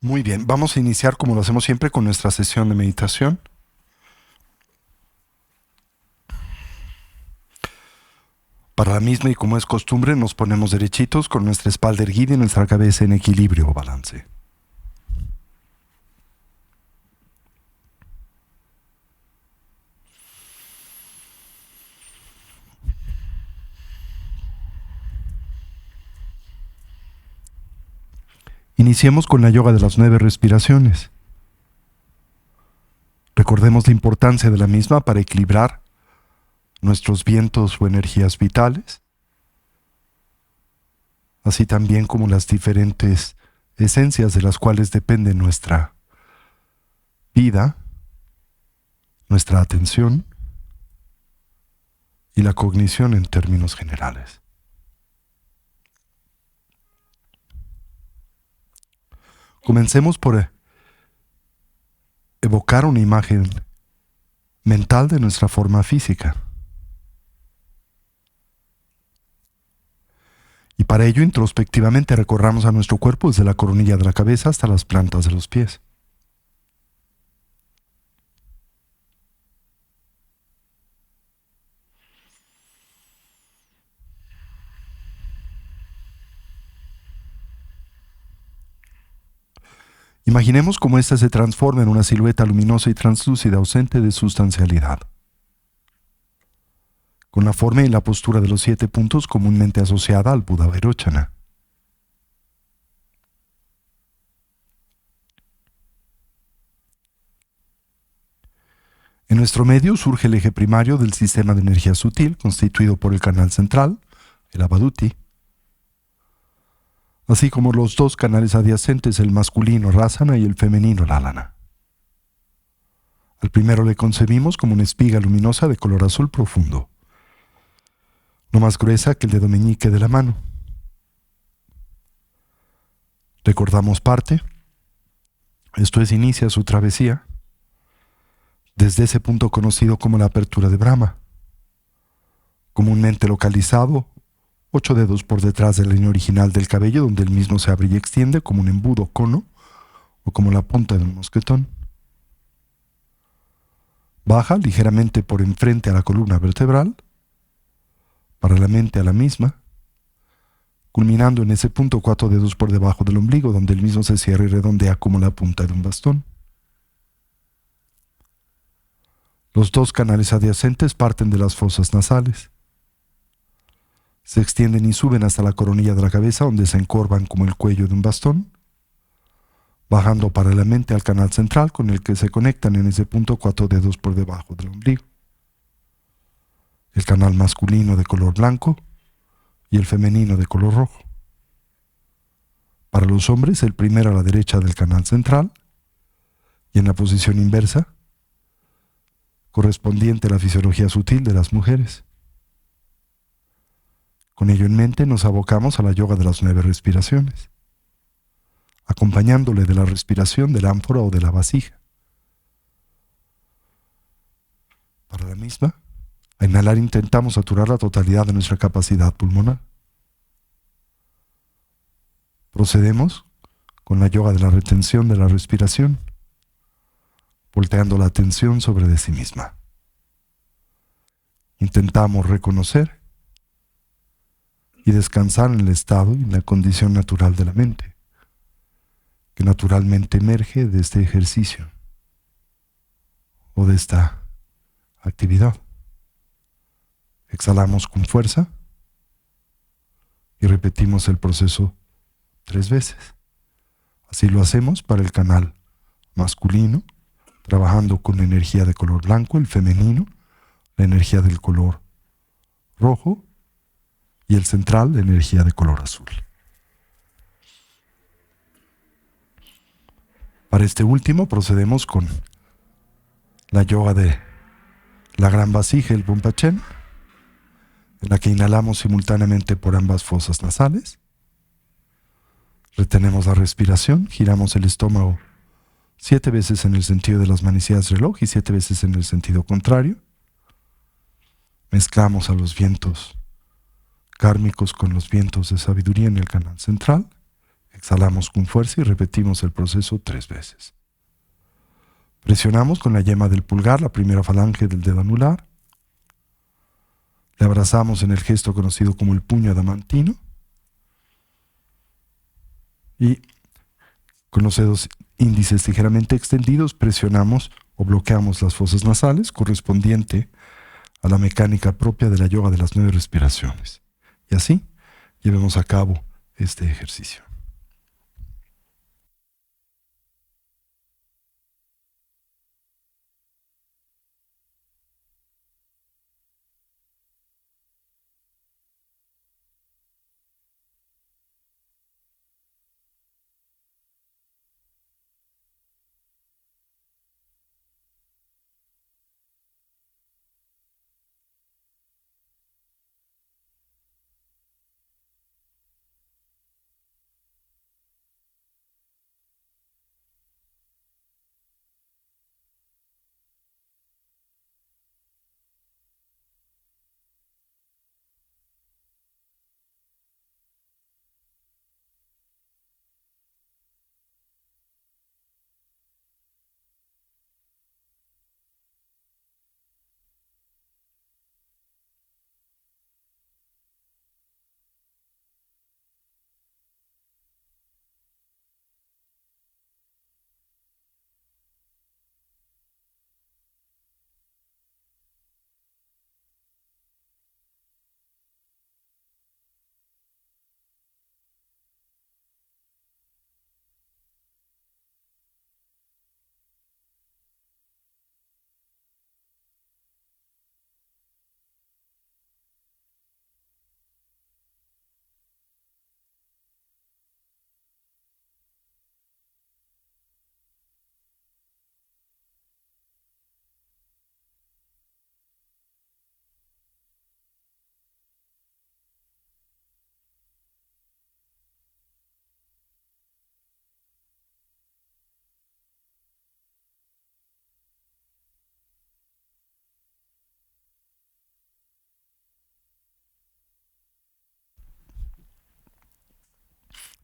Muy bien, vamos a iniciar como lo hacemos siempre con nuestra sesión de meditación. Para la misma y como es costumbre, nos ponemos derechitos con nuestra espalda erguida y nuestra cabeza en equilibrio o balance. Iniciemos con la yoga de las 9 respiraciones. Recordemos la importancia de la misma para equilibrar nuestros vientos o energías vitales, así también como las diferentes esencias de las cuales depende nuestra vida, nuestra atención y la cognición en términos generales. Comencemos por evocar una imagen mental de nuestra forma física. Y para ello, introspectivamente recorramos a nuestro cuerpo desde la coronilla de la cabeza hasta las plantas de los pies. Imaginemos cómo ésta se transforma en una silueta luminosa y translúcida ausente de sustancialidad, con la forma y la postura de los 7 puntos comúnmente asociada al Buda Vairochana. En nuestro medio surge el eje primario del sistema de energía sutil, constituido por el canal central, el Avaduti, así como los 2 canales adyacentes, el masculino Rasana y el femenino Lalana. Al primero le concebimos como una espiga luminosa de color azul profundo, no más gruesa que el dedo meñique de la mano. Recordamos parte, esto es, inicia su travesía desde ese punto conocido como la apertura de Brahma, comúnmente localizado 8 dedos por detrás de la línea original del cabello, donde el mismo se abre y extiende como un embudo cono o como la punta de un mosquetón. Baja ligeramente por enfrente a la columna vertebral, paralelamente a la misma, culminando en ese punto 4 dedos por debajo del ombligo, donde el mismo se cierra y redondea como la punta de un bastón. Los 2 canales adyacentes parten de las fosas nasales. Se extienden y suben hasta la coronilla de la cabeza, donde se encorvan como el cuello de un bastón, bajando paralelamente al canal central con el que se conectan en ese punto 4 dedos por debajo del ombligo. El canal masculino de color blanco y el femenino de color rojo. Para los hombres, el primero a la derecha del canal central y en la posición inversa, correspondiente a la fisiología sutil de las mujeres. Con ello en mente nos abocamos a la yoga de las 9 respiraciones, acompañándole de la respiración del ánfora o de la vasija. Para la misma, a inhalar intentamos saturar la totalidad de nuestra capacidad pulmonar. Procedemos con la yoga de la retención de la respiración, volteando la atención sobre de sí misma. Intentamos reconocer y descansar en el estado y en la condición natural de la mente, que naturalmente emerge de este ejercicio o de esta actividad. Exhalamos con fuerza y repetimos el proceso 3 veces. Así lo hacemos para el canal masculino, trabajando con la energía de color blanco, el femenino, la energía del color rojo y el central, la energía de color azul. Para este último procedemos con la yoga de la gran vasija, el Bumpachen, en la que inhalamos simultáneamente por ambas fosas nasales, retenemos la respiración, giramos el estómago 7 veces en el sentido de las manecillas del reloj y 7 veces en el sentido contrario. Mezclamos a los vientos kármicos con los vientos de sabiduría en el canal central, Exhalamos con fuerza y repetimos el proceso 3 veces. Presionamos con la yema del pulgar la primera falange del dedo anular. Le abrazamos en el gesto conocido como el puño adamantino. Y con los dedos índices ligeramente extendidos presionamos o bloqueamos las fosas nasales correspondiente a la mecánica propia de la yoga de las 9 respiraciones. Y así llevemos a cabo este ejercicio.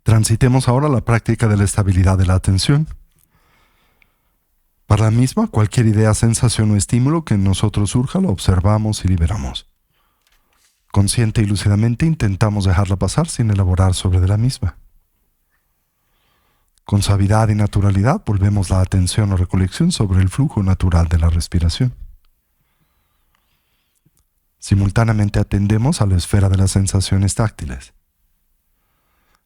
Transitemos ahora a la práctica de la estabilidad de la atención. Para la misma, cualquier idea, sensación o estímulo que en nosotros surja, lo observamos y liberamos. Consciente y lúcidamente intentamos dejarla pasar sin elaborar sobre de la misma. Con suavidad y naturalidad volvemos la atención o recolección sobre el flujo natural de la respiración. Simultáneamente atendemos a la esfera de las sensaciones táctiles,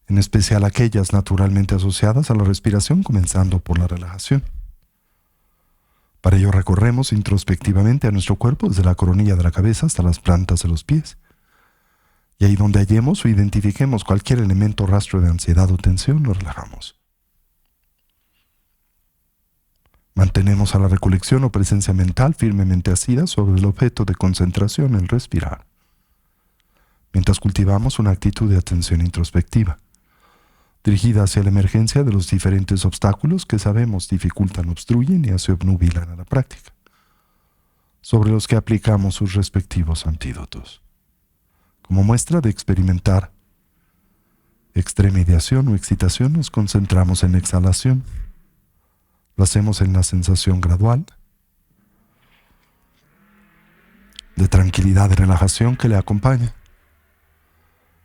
en especial aquellas naturalmente asociadas a la respiración, comenzando por la relajación. Para ello recorremos introspectivamente a nuestro cuerpo desde la coronilla de la cabeza hasta las plantas de los pies. Y ahí donde hallemos o identifiquemos cualquier elemento o rastro de ansiedad o tensión, lo relajamos. Mantenemos a la recolección o presencia mental firmemente asida sobre el objeto de concentración, el respirar, mientras cultivamos una actitud de atención introspectiva, dirigida hacia la emergencia de los diferentes obstáculos que sabemos dificultan, obstruyen y se obnubilan a la práctica, sobre los que aplicamos sus respectivos antídotos. Como muestra de experimentar extrema ideación o excitación, nos concentramos en la exhalación. Lo hacemos en la sensación gradual de tranquilidad y relajación que le acompaña.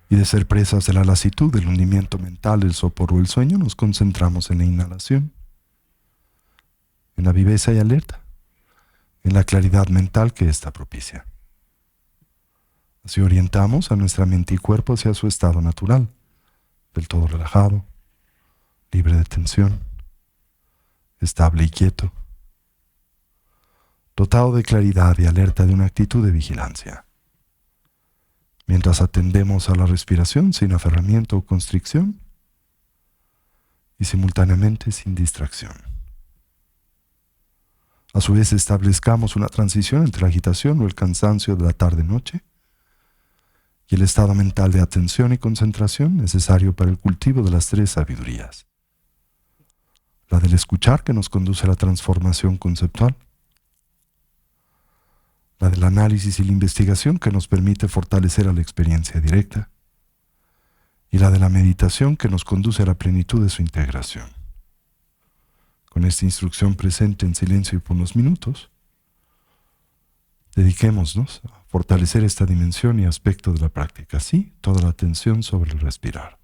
Y de ser presas de la lasitud, del hundimiento mental, el sopor o el sueño, nos concentramos en la inhalación, en la viveza y alerta, en la claridad mental que ésta propicia. Así orientamos a nuestra mente y cuerpo hacia su estado natural, del todo relajado, libre de tensión, estable y quieto, dotado de claridad y alerta de una actitud de vigilancia. Mientras atendemos a la respiración sin aferramiento o constricción y simultáneamente sin distracción. A su vez establezcamos una transición entre la agitación o el cansancio de la tarde-noche y el estado mental de atención y concentración necesario para el cultivo de las 3 sabidurías. La del escuchar, que nos conduce a la transformación conceptual. La del análisis y la investigación, que nos permite fortalecer a la experiencia directa. y la de la meditación que nos conduce a la plenitud de su integración. Con esta instrucción presente en silencio y por unos minutos, dediquémonos a fortalecer esta dimensión y aspecto de la práctica. Sí, toda la atención sobre el respirar.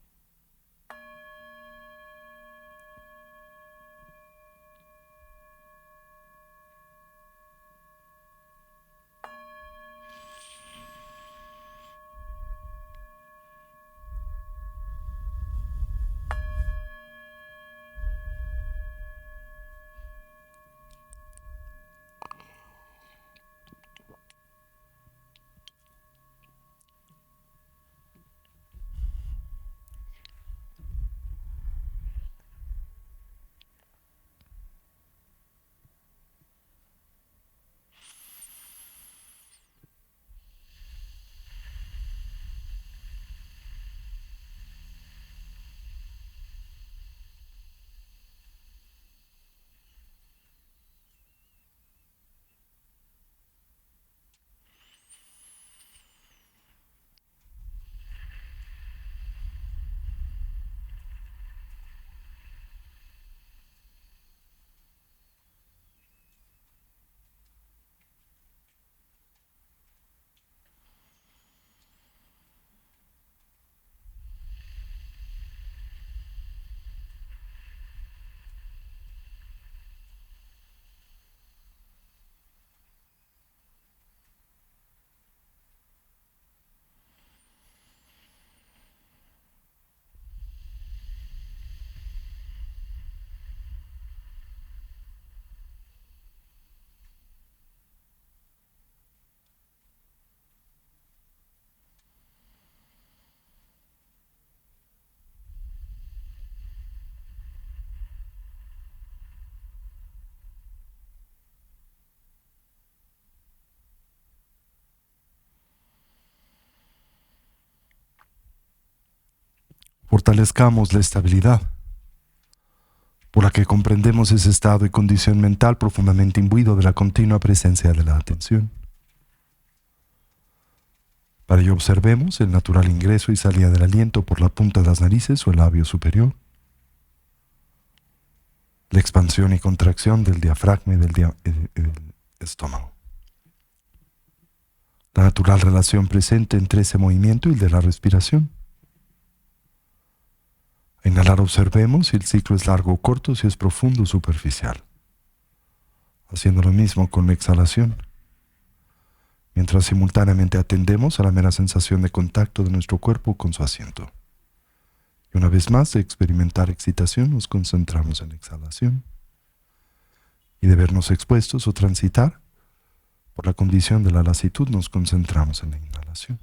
Fortalezcamos la estabilidad, por la que comprendemos ese estado y condición mental profundamente imbuido de la continua presencia de la atención. Para ello observemos el natural ingreso y salida del aliento por la punta de las narices o el labio superior, la expansión y contracción del diafragma y del estómago, la natural relación presente entre ese movimiento y el de la respiración. A inhalar observemos si el ciclo es largo o corto, si es profundo o superficial, haciendo lo mismo con la exhalación, mientras simultáneamente atendemos a la mera sensación de contacto de nuestro cuerpo con su asiento. Y una vez más, de experimentar excitación, nos concentramos en la exhalación. Y de vernos expuestos o transitar por la condición de la lasitud, nos concentramos en la inhalación.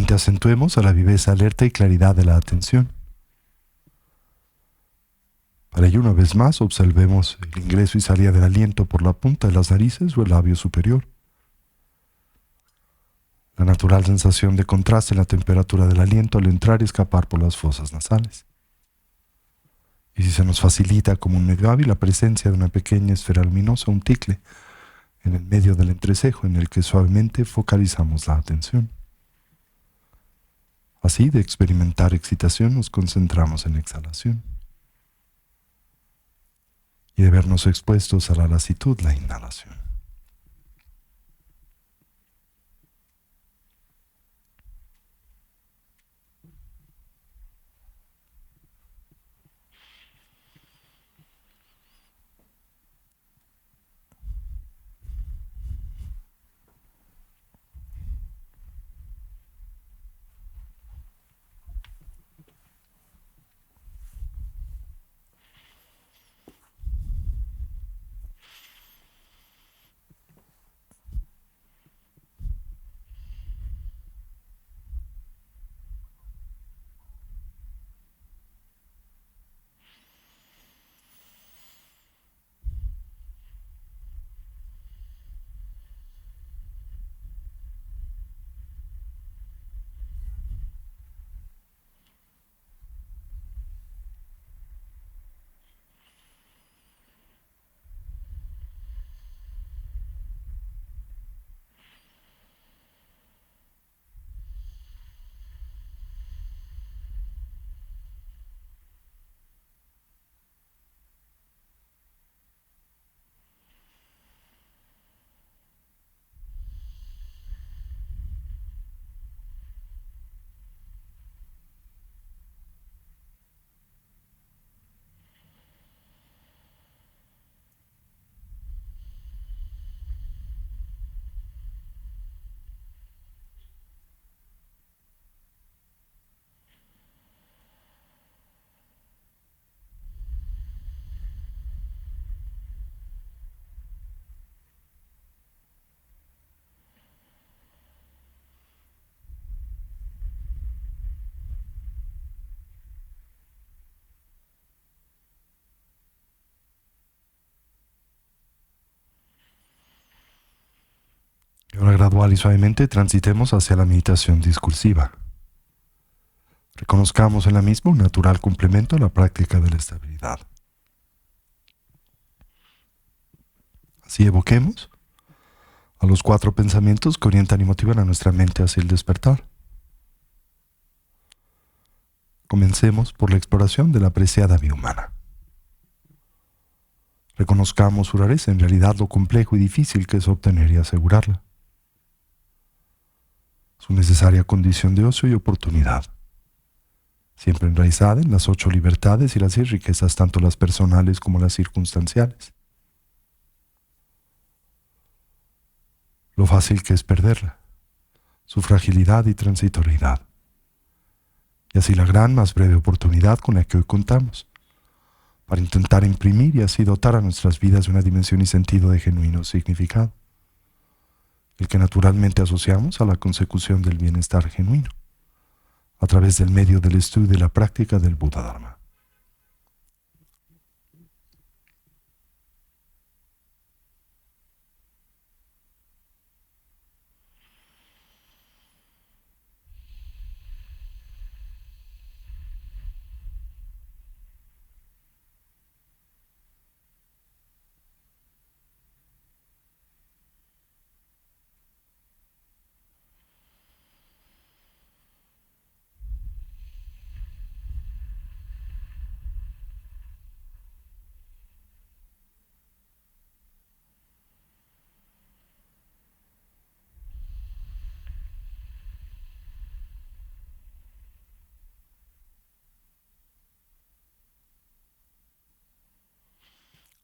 Nuevamente acentuemos a la viveza, alerta y claridad de la atención. Para ello, una vez más, observemos el ingreso y salida del aliento por la punta de las narices o el labio superior. La natural sensación de contraste en la temperatura del aliento al entrar y escapar por las fosas nasales. Y si se nos facilita como un medio hábil la presencia de una pequeña esfera luminosa, un ticle, en el medio del entrecejo en el que suavemente focalizamos la atención. Así, de experimentar excitación, nos concentramos en la exhalación. Y de vernos expuestos a la lasitud, la inhalación. Y ahora gradual y suavemente transitemos hacia la meditación discursiva. Reconozcamos en la misma un natural complemento a la práctica de la estabilidad. Así evoquemos a los 4 pensamientos que orientan y motivan a nuestra mente hacia el despertar. Comencemos por la exploración de la preciada vida humana. Reconozcamos su rareza, en realidad lo complejo y difícil que es obtener y asegurarla. Su necesaria condición de ocio y oportunidad, siempre enraizada en las 8 libertades y las 6 riquezas, tanto las personales como las circunstanciales. Lo fácil que es perderla, su fragilidad y transitoriedad, y así la gran más breve oportunidad con la que hoy contamos, para intentar imprimir y así dotar a nuestras vidas de una dimensión y sentido de genuino significado, el que naturalmente asociamos a la consecución del bienestar genuino, a través del medio del estudio y de la práctica del Buda Dharma.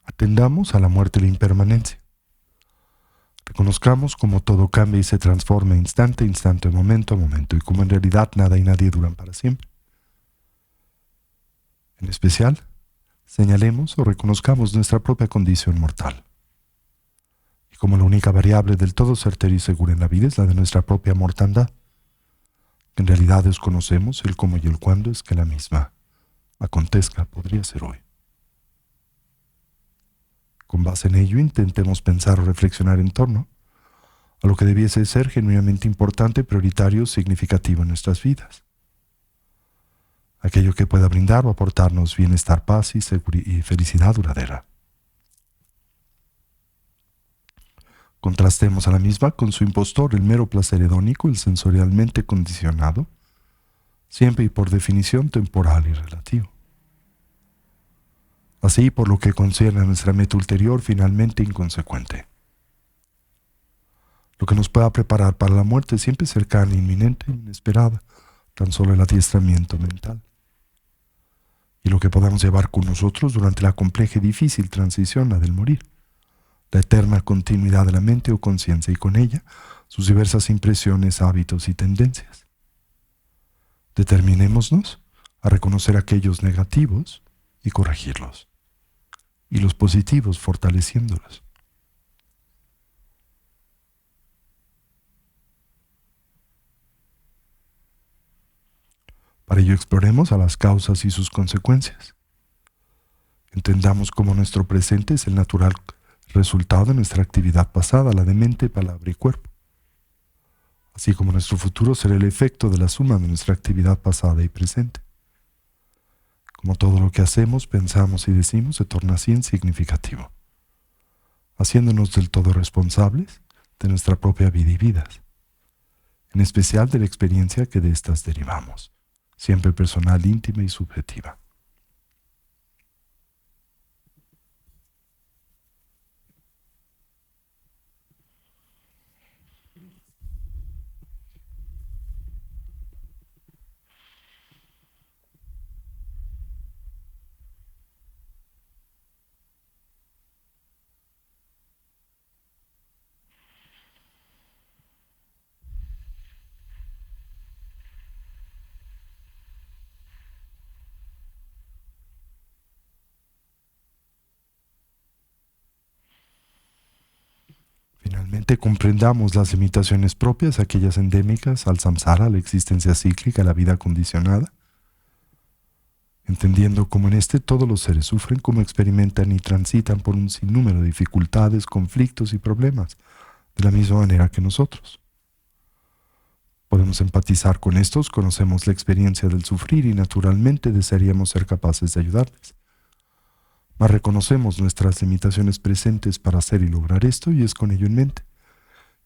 Atendamos a la muerte y la impermanencia. Reconozcamos cómo todo cambia y se transforma instante a instante, momento a momento, y cómo en realidad nada y nadie duran para siempre. En especial, señalemos o reconozcamos nuestra propia condición mortal. Y como la única variable del todo certera y segura en la vida es la de nuestra propia mortandad, En realidad desconocemos el cómo y el cuándo es que la misma acontezca podría ser hoy. Con base en ello, intentemos pensar o reflexionar en torno a lo que debiese ser genuinamente importante, prioritario, significativo en nuestras vidas. Aquello que pueda brindar o aportarnos bienestar, paz y felicidad duradera. Contrastemos a la misma con su impostor, el mero placer hedónico, el sensorialmente condicionado, siempre y por definición temporal y relativo. Así, por lo que concierne a nuestra meta ulterior, finalmente inconsecuente. Lo que nos pueda preparar para la muerte siempre cercana, inminente e inesperada, tan solo el adiestramiento mental. Y lo que podamos llevar con nosotros durante la compleja y difícil transición, la del morir. La eterna continuidad de la mente o conciencia y con ella sus diversas impresiones, hábitos y tendencias. Determinémonos a reconocer aquellos negativos y corregirlos, y los positivos fortaleciéndolos. Para ello exploremos a las causas y sus consecuencias. Entendamos cómo nuestro presente es el natural resultado de nuestra actividad pasada, la de mente, palabra y cuerpo, así como nuestro futuro será el efecto de la suma de nuestra actividad pasada y presente. Como todo lo que hacemos, pensamos y decimos se torna así en significativo, haciéndonos del todo responsables de nuestra propia vida y vidas, en especial de la experiencia que de estas derivamos, siempre personal, íntima y subjetiva. Finalmente comprendamos las limitaciones propias, aquellas endémicas al samsara, a la existencia cíclica, a la vida condicionada, entendiendo cómo en este todos los seres sufren, cómo experimentan y transitan por un sinnúmero de dificultades, conflictos y problemas, de la misma manera que nosotros. Podemos empatizar con estos, conocemos la experiencia del sufrir y naturalmente desearíamos ser capaces de ayudarles. Mas reconocemos nuestras limitaciones presentes para hacer y lograr esto, y es con ello en mente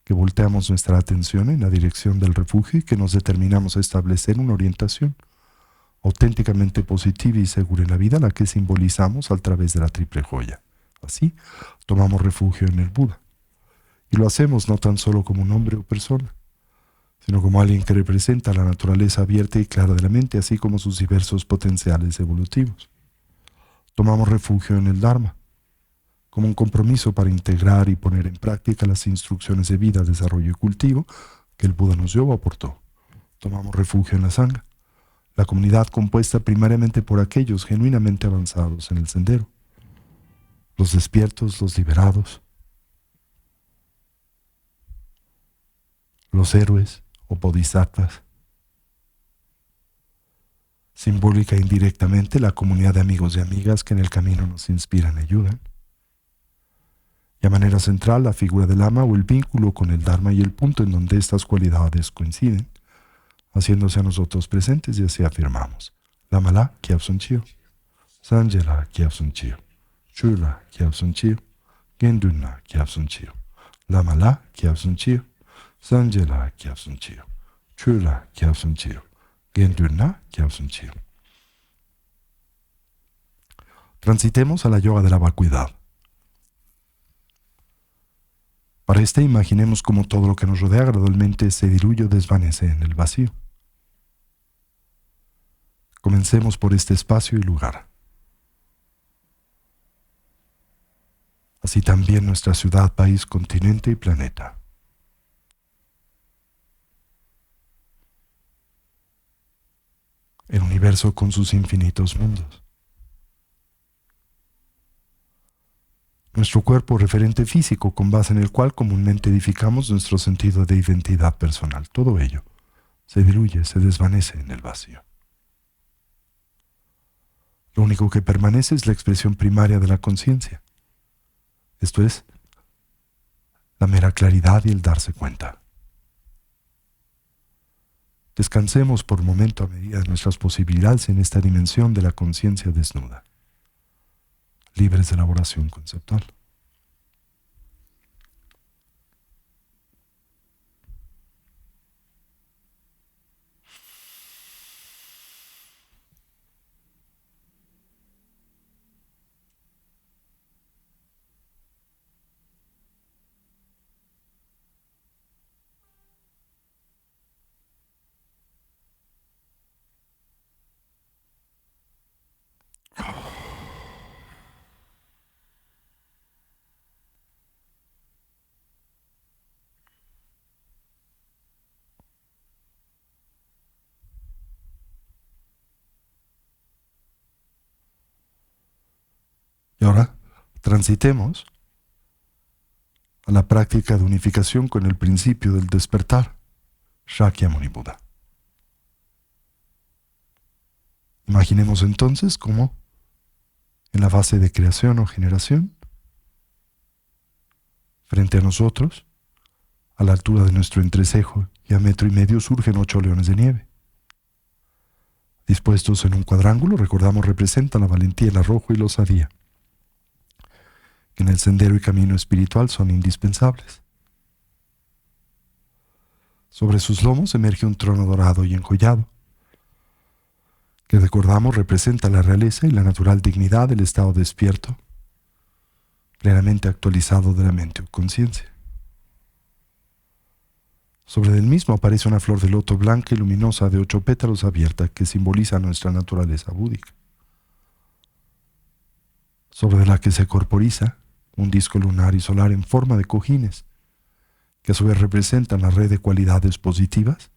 que volteamos nuestra atención en la dirección del refugio y que nos determinamos a establecer una orientación auténticamente positiva y segura en la vida, la que simbolizamos a través de la triple joya. Así, tomamos refugio en el Buda. Y lo hacemos no tan solo como un hombre o persona, sino como alguien que representa la naturaleza abierta y clara de la mente, así como sus diversos potenciales evolutivos. Tomamos refugio en el Dharma, como un compromiso para integrar y poner en práctica las instrucciones de vida, desarrollo y cultivo que el Buda nos dio o aportó. Tomamos refugio en la Sangha, la comunidad compuesta primariamente por aquellos genuinamente avanzados en el sendero, los despiertos, los liberados, los héroes o bodhisattvas. Simbólica e indirectamente la comunidad de amigos y amigas que en el camino nos inspiran y ayudan. Y a manera central la figura del Lama o el vínculo con el Dharma y el punto en donde estas cualidades coinciden, haciéndose a nosotros presentes, y así afirmamos: Lama-la Kyabsun Chio, Sanjela Kyabsun Chio, Chula Kyabsun Chio, Gendun-la Kyabsun Chio, Lama-la Kyabsun Chio, Sanjela Kyabsun Chio, Chula Kyabsun Chio, Gendun-la Kyabsun Chio. Transitemos a la yoga de la vacuidad. Para este, imaginemos cómo todo lo que nos rodea gradualmente se diluye o desvanece en el vacío. Comencemos por este espacio y lugar. Así también nuestra ciudad, país, continente y planeta. El universo con sus infinitos mundos. Nuestro cuerpo referente físico con base en el cual comúnmente edificamos nuestro sentido de identidad personal. Todo ello se diluye, se desvanece en el vacío. Lo único que permanece es la expresión primaria de la conciencia. Esto es, la mera claridad y el darse cuenta. Descansemos por momento a medida de nuestras posibilidades en esta dimensión de la conciencia desnuda, libres de elaboración conceptual. Y ahora transitemos a la práctica de unificación con el principio del despertar, Shakyamuni Buda. Imaginemos entonces cómo en la fase de creación o generación, frente a nosotros, a la altura de nuestro entrecejo y a 1,5 metros surgen 8 leones de nieve. Dispuestos en un cuadrángulo, recordamos, representan la valentía, el arrojo y la osadía, que en el sendero y camino espiritual son indispensables. Sobre sus lomos emerge un trono dorado y enjollado, que recordamos representa la realeza y la natural dignidad del estado despierto, plenamente actualizado de la mente o conciencia. Sobre el mismo aparece una flor de loto blanca y luminosa de 8 pétalos abierta que simboliza nuestra naturaleza búdica, sobre la que se corporiza un disco lunar y solar en forma de cojines, que a su vez representan la red de cualidades positivas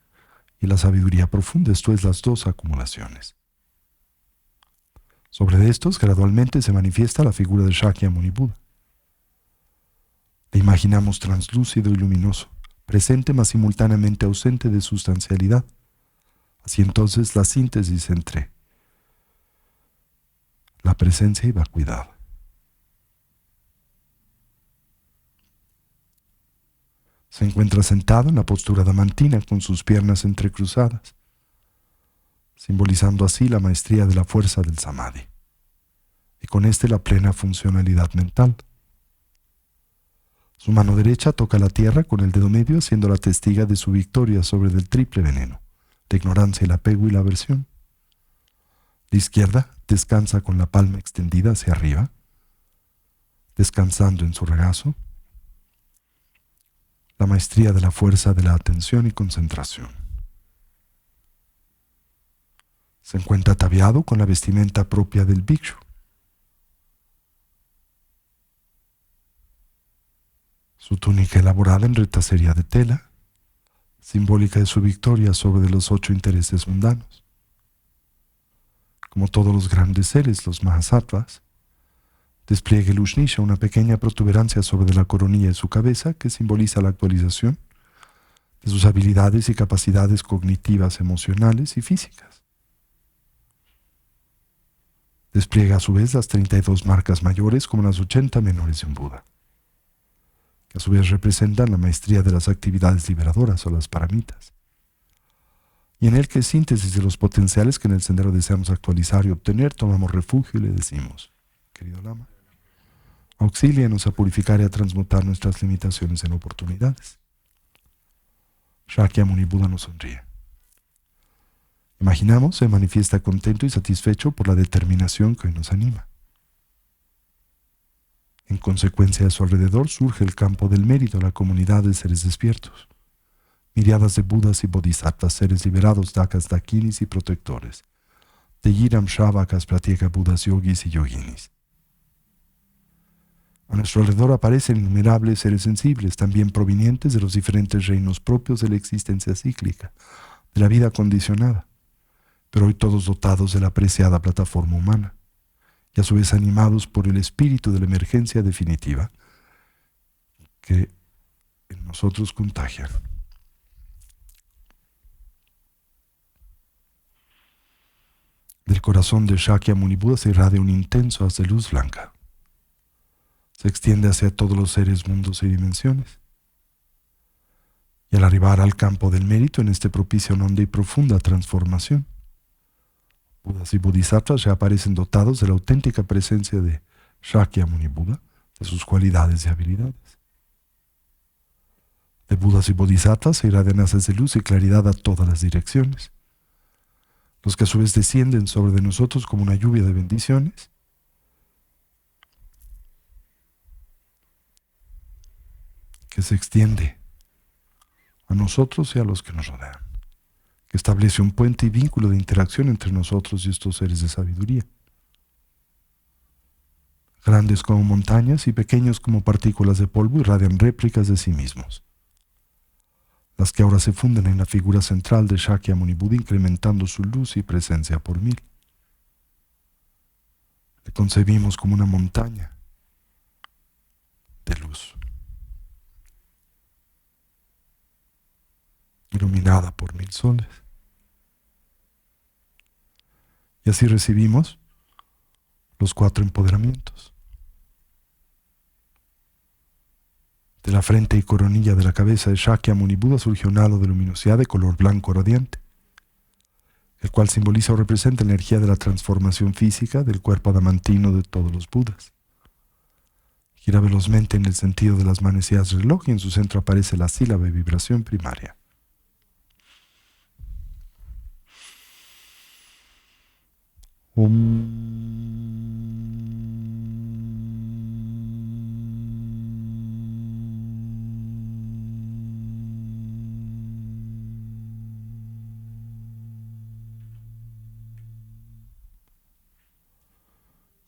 y la sabiduría profunda, esto es, las dos acumulaciones. Sobre estos gradualmente se manifiesta la figura de Shakyamuni Buda. Le imaginamos translúcido y luminoso, presente mas simultáneamente ausente de sustancialidad. Así entonces la síntesis entre la presencia y vacuidad. Se encuentra sentado en la postura damantina con sus piernas entrecruzadas, simbolizando así la maestría de la fuerza del samadhi, y con este la plena funcionalidad mental. Su mano derecha toca la tierra con el dedo medio, haciéndola testiga de su victoria sobre el triple veneno, la ignorancia, el apego y la aversión. La izquierda descansa con la palma extendida hacia arriba, descansando en su regazo, la maestría de la fuerza de la atención y concentración. Se encuentra ataviado con la vestimenta propia del bhikshu. Su túnica elaborada en retacería de tela, simbólica de su victoria sobre los 8 intereses mundanos. Como todos los grandes seres, los Mahasattvas, despliega el Ushnisha, una pequeña protuberancia sobre la coronilla de su cabeza que simboliza la actualización de sus habilidades y capacidades cognitivas, emocionales y físicas. Despliega a su vez las 32 marcas mayores como las 80 menores de un Buda, que a su vez representan la maestría de las actividades liberadoras o las paramitas, y en el que síntesis de los potenciales que en el sendero deseamos actualizar y obtener, tomamos refugio y le decimos: querido Lama, auxílianos a purificar y a transmutar nuestras limitaciones en oportunidades. Shakyamuni Buda nos sonríe. Imaginamos, se manifiesta contento y satisfecho por la determinación que hoy nos anima. En consecuencia, a su alrededor surge el campo del mérito, la comunidad de seres despiertos. Miriadas de Budas y Bodhisattvas, seres liberados, dakas, dakinis y protectores. Teyiram Shavakas, Pratyeka Budas, yogis y yoginis. A nuestro alrededor aparecen innumerables seres sensibles, también provenientes de los diferentes reinos propios de la existencia cíclica, de la vida condicionada, pero hoy todos dotados de la preciada plataforma humana, y a su vez animados por el espíritu de la emergencia definitiva que en nosotros contagian. Del corazón de Shakyamuni Buda se irradia un intenso haz de luz blanca. Se extiende hacia todos los seres, mundos y dimensiones. Y al arribar al campo del mérito, en este propicia una honda y profunda transformación. Budas y bodhisattvas ya aparecen dotados de la auténtica presencia de Shakyamuni Buda, de sus cualidades y habilidades. De Budas y bodhisattvas se irradian haces de luz y claridad a todas las direcciones, los que a su vez descienden sobre de nosotros como una lluvia de bendiciones, que se extiende a nosotros y a los que nos rodean, que establece un puente y vínculo de interacción entre nosotros y estos seres de sabiduría, grandes como montañas y pequeños como partículas de polvo, irradian réplicas de sí mismos, las que ahora se funden en la figura central de Shakyamuni Buda, incrementando su luz y presencia por 1000. Le concebimos como una montaña de luz, iluminada por 1000 soles. Y así recibimos los 4 empoderamientos. De la frente y coronilla de la cabeza de Shakyamuni Buda surgió un halo de luminosidad de color blanco radiante, el cual simboliza o representa la energía de la transformación física del cuerpo adamantino de todos los Budas. Gira velozmente en el sentido de las manecillas del reloj y en su centro aparece la sílaba de vibración primaria.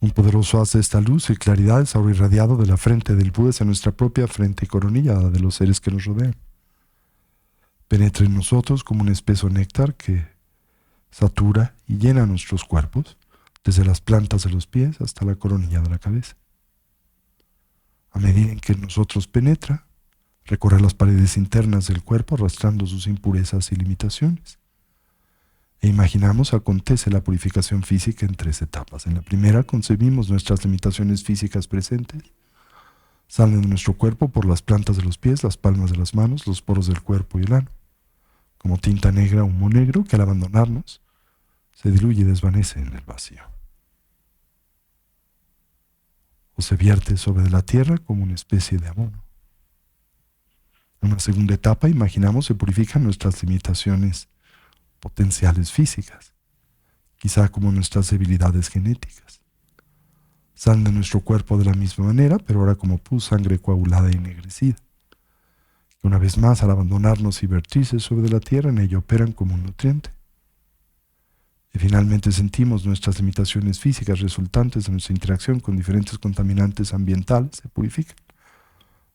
Un poderoso haz de esta luz y claridad es ahora irradiado de la frente del Buda hacia nuestra propia frente y coronilla, la de los seres que nos rodean. Penetra en nosotros como un espeso néctar que satura y llena nuestros cuerpos, desde las plantas de los pies hasta la coronilla de la cabeza. A medida en que en nosotros penetra, recorre las paredes internas del cuerpo arrastrando sus impurezas y limitaciones. E imaginamos acontece la purificación física en 3 etapas. En la primera concebimos nuestras limitaciones físicas presentes, salen de nuestro cuerpo por las plantas de los pies, las palmas de las manos, los poros del cuerpo y el ano, como tinta negra o humo negro que al abandonarnos se diluye y desvanece en el vacío. O se vierte sobre la tierra como una especie de abono. En una segunda etapa imaginamos se purifican nuestras limitaciones potenciales físicas, quizá como nuestras debilidades genéticas. Salen de nuestro cuerpo de la misma manera, pero ahora como pus, sangre coagulada y ennegrecida. Y una vez más, al abandonarnos y vertirse sobre la tierra, en ella operan como un nutriente. Y finalmente sentimos nuestras limitaciones físicas resultantes de nuestra interacción con diferentes contaminantes ambientales se purifican.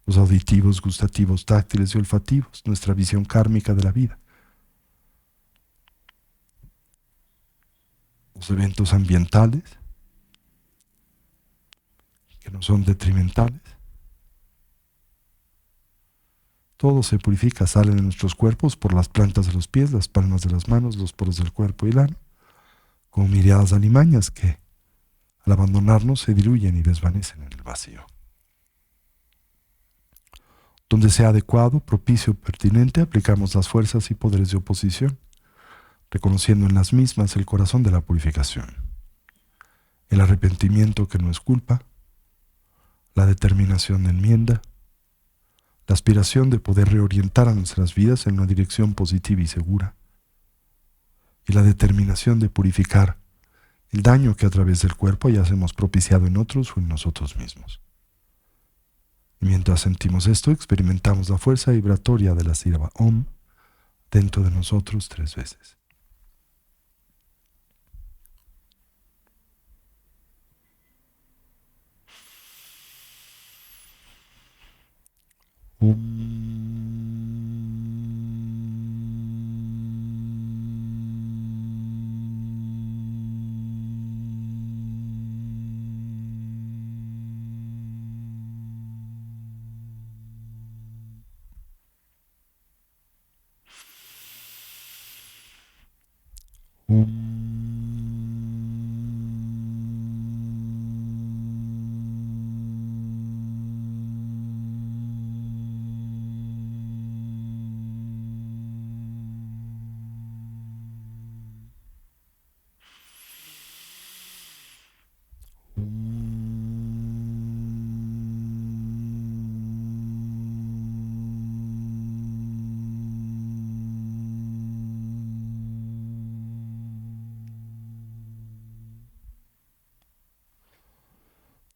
Los auditivos, gustativos, táctiles y olfativos, nuestra visión kármica de la vida. Los eventos ambientales, que no son detrimentales. Todo se purifica, sale de nuestros cuerpos por las plantas de los pies, las palmas de las manos, los poros del cuerpo y el ano, como miriadas de alimañas que, al abandonarnos, se diluyen y desvanecen en el vacío. Donde sea adecuado, propicio, pertinente, aplicamos las fuerzas y poderes de oposición, reconociendo en las mismas el corazón de la purificación, el arrepentimiento que no es culpa, la determinación de enmienda, la aspiración de poder reorientar a nuestras vidas en una dirección positiva y segura, y la determinación de purificar el daño que a través del cuerpo ya hemos propiciado en otros o en nosotros mismos. Y mientras sentimos esto, experimentamos la fuerza vibratoria de la sílaba Om dentro de nosotros 3 veces. Om.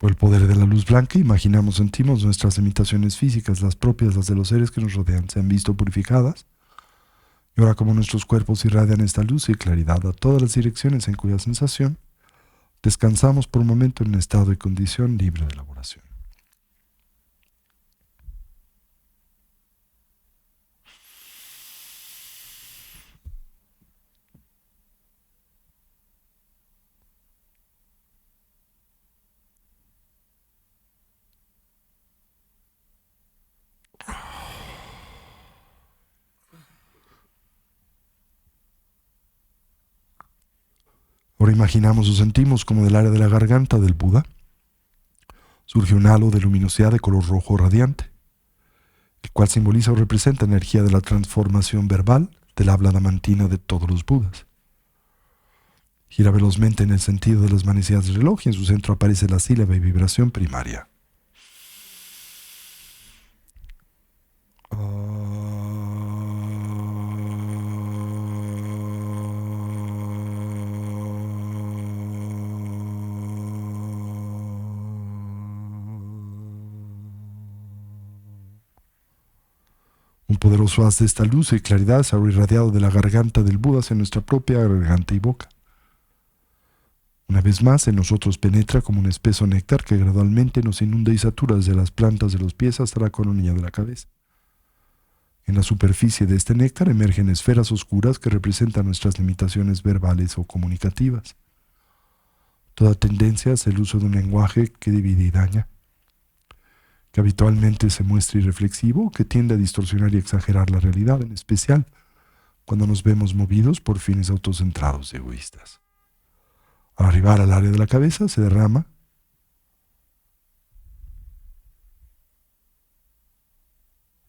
Por el poder de la luz blanca, imaginamos, sentimos nuestras limitaciones físicas, las propias, las de los seres que nos rodean, se han visto purificadas. Y ahora como nuestros cuerpos irradian esta luz y claridad a todas las direcciones en cuya sensación, descansamos por un momento en un estado y condición libre de elaboración. Ahora imaginamos o sentimos como del área de la garganta del Buda surge un halo de luminosidad de color rojo radiante, el cual simboliza o representa energía de la transformación verbal del habla adamantina de todos los Budas. Gira velozmente en el sentido de las manecillas del reloj y en su centro aparece la sílaba y vibración primaria. Un poderoso haz de esta luz y claridad se ha irradiado de la garganta del Buda hacia nuestra propia garganta y boca. Una vez más, en nosotros penetra como un espeso néctar que gradualmente nos inunda y satura desde las plantas de los pies hasta la coronilla de la cabeza. En la superficie de este néctar emergen esferas oscuras que representan nuestras limitaciones verbales o comunicativas. Toda tendencia hacia el uso de un lenguaje que divide y daña, que habitualmente se muestra irreflexivo, que tiende a distorsionar y exagerar la realidad, en especial cuando nos vemos movidos por fines autocentrados y egoístas. Al arribar al área de la cabeza se derrama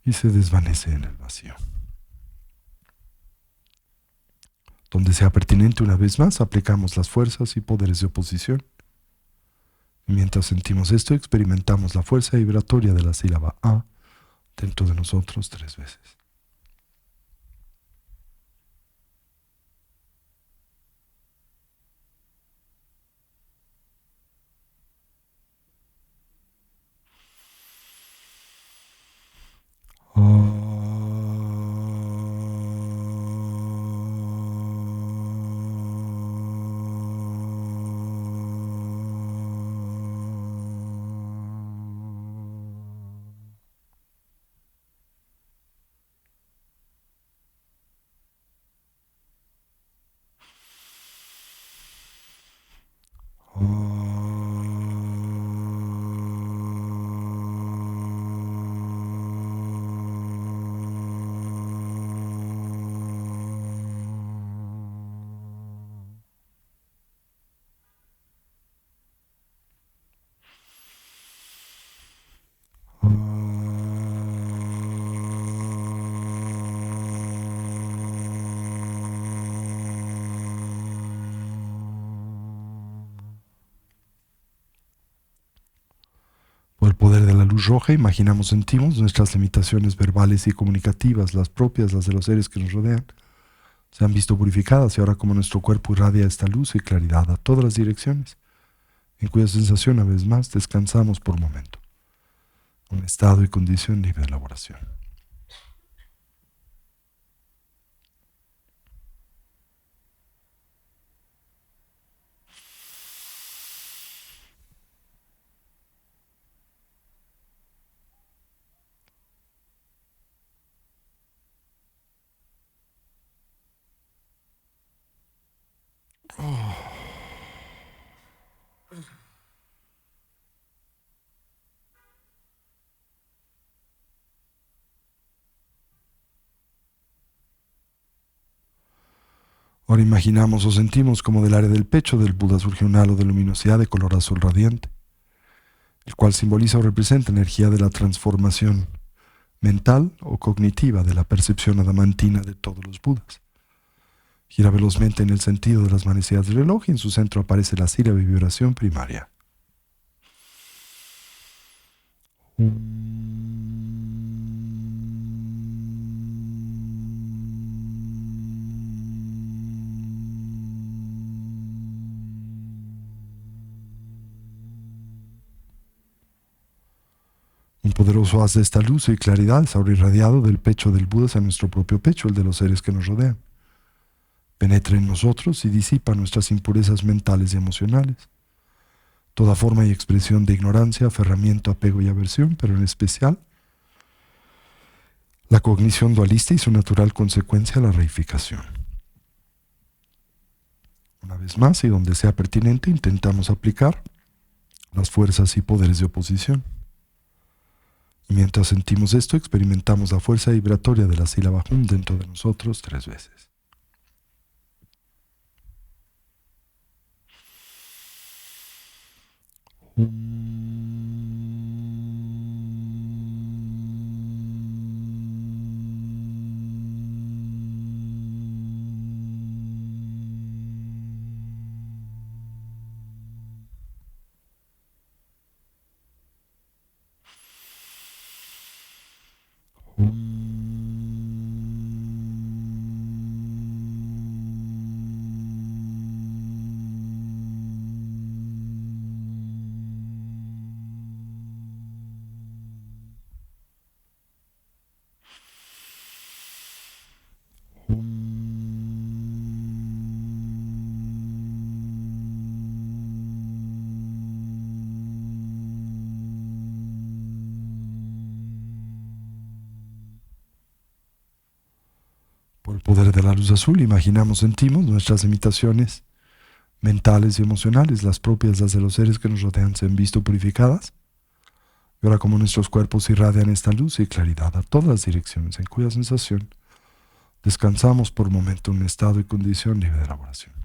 y se desvanece en el vacío. Donde sea pertinente, una vez más, aplicamos las fuerzas y poderes de oposición. Y mientras sentimos esto, experimentamos la fuerza vibratoria de la sílaba A dentro de nosotros 3 veces. Por el poder de la luz roja, imaginamos, sentimos nuestras limitaciones verbales y comunicativas, las propias, las de los seres que nos rodean, se han visto purificadas y ahora como nuestro cuerpo irradia esta luz y claridad a todas las direcciones, en cuya sensación, una vez más, descansamos por un momento, un estado y condición libre de elaboración. Ahora imaginamos o sentimos como del área del pecho del Buda surge un halo de luminosidad de color azul radiante, el cual simboliza o representa energía de la transformación mental o cognitiva de la percepción adamantina de todos los Budas. Gira velozmente en el sentido de las manecillas del reloj y en su centro aparece la sílaba y vibración primaria. Un poderoso haz de esta luz y claridad es ahora irradiado del pecho del Buda hacia nuestro propio pecho, el de los seres que nos rodean. Penetra en nosotros y disipa nuestras impurezas mentales y emocionales. Toda forma y expresión de ignorancia, aferramiento, apego y aversión, pero en especial la cognición dualista y su natural consecuencia, la reificación. Una vez más, y donde sea pertinente, intentamos aplicar las fuerzas y poderes de oposición. Y mientras sentimos esto, experimentamos la fuerza vibratoria de la sílaba Hum dentro de nosotros 3 veces. Por el poder de la luz azul, imaginamos, sentimos nuestras limitaciones mentales y emocionales, las propias, las de los seres que nos rodean, se han visto purificadas. Y ahora como nuestros cuerpos irradian esta luz y claridad a todas las direcciones, en cuya sensación descansamos por un momento en un estado y condición libre de elaboración.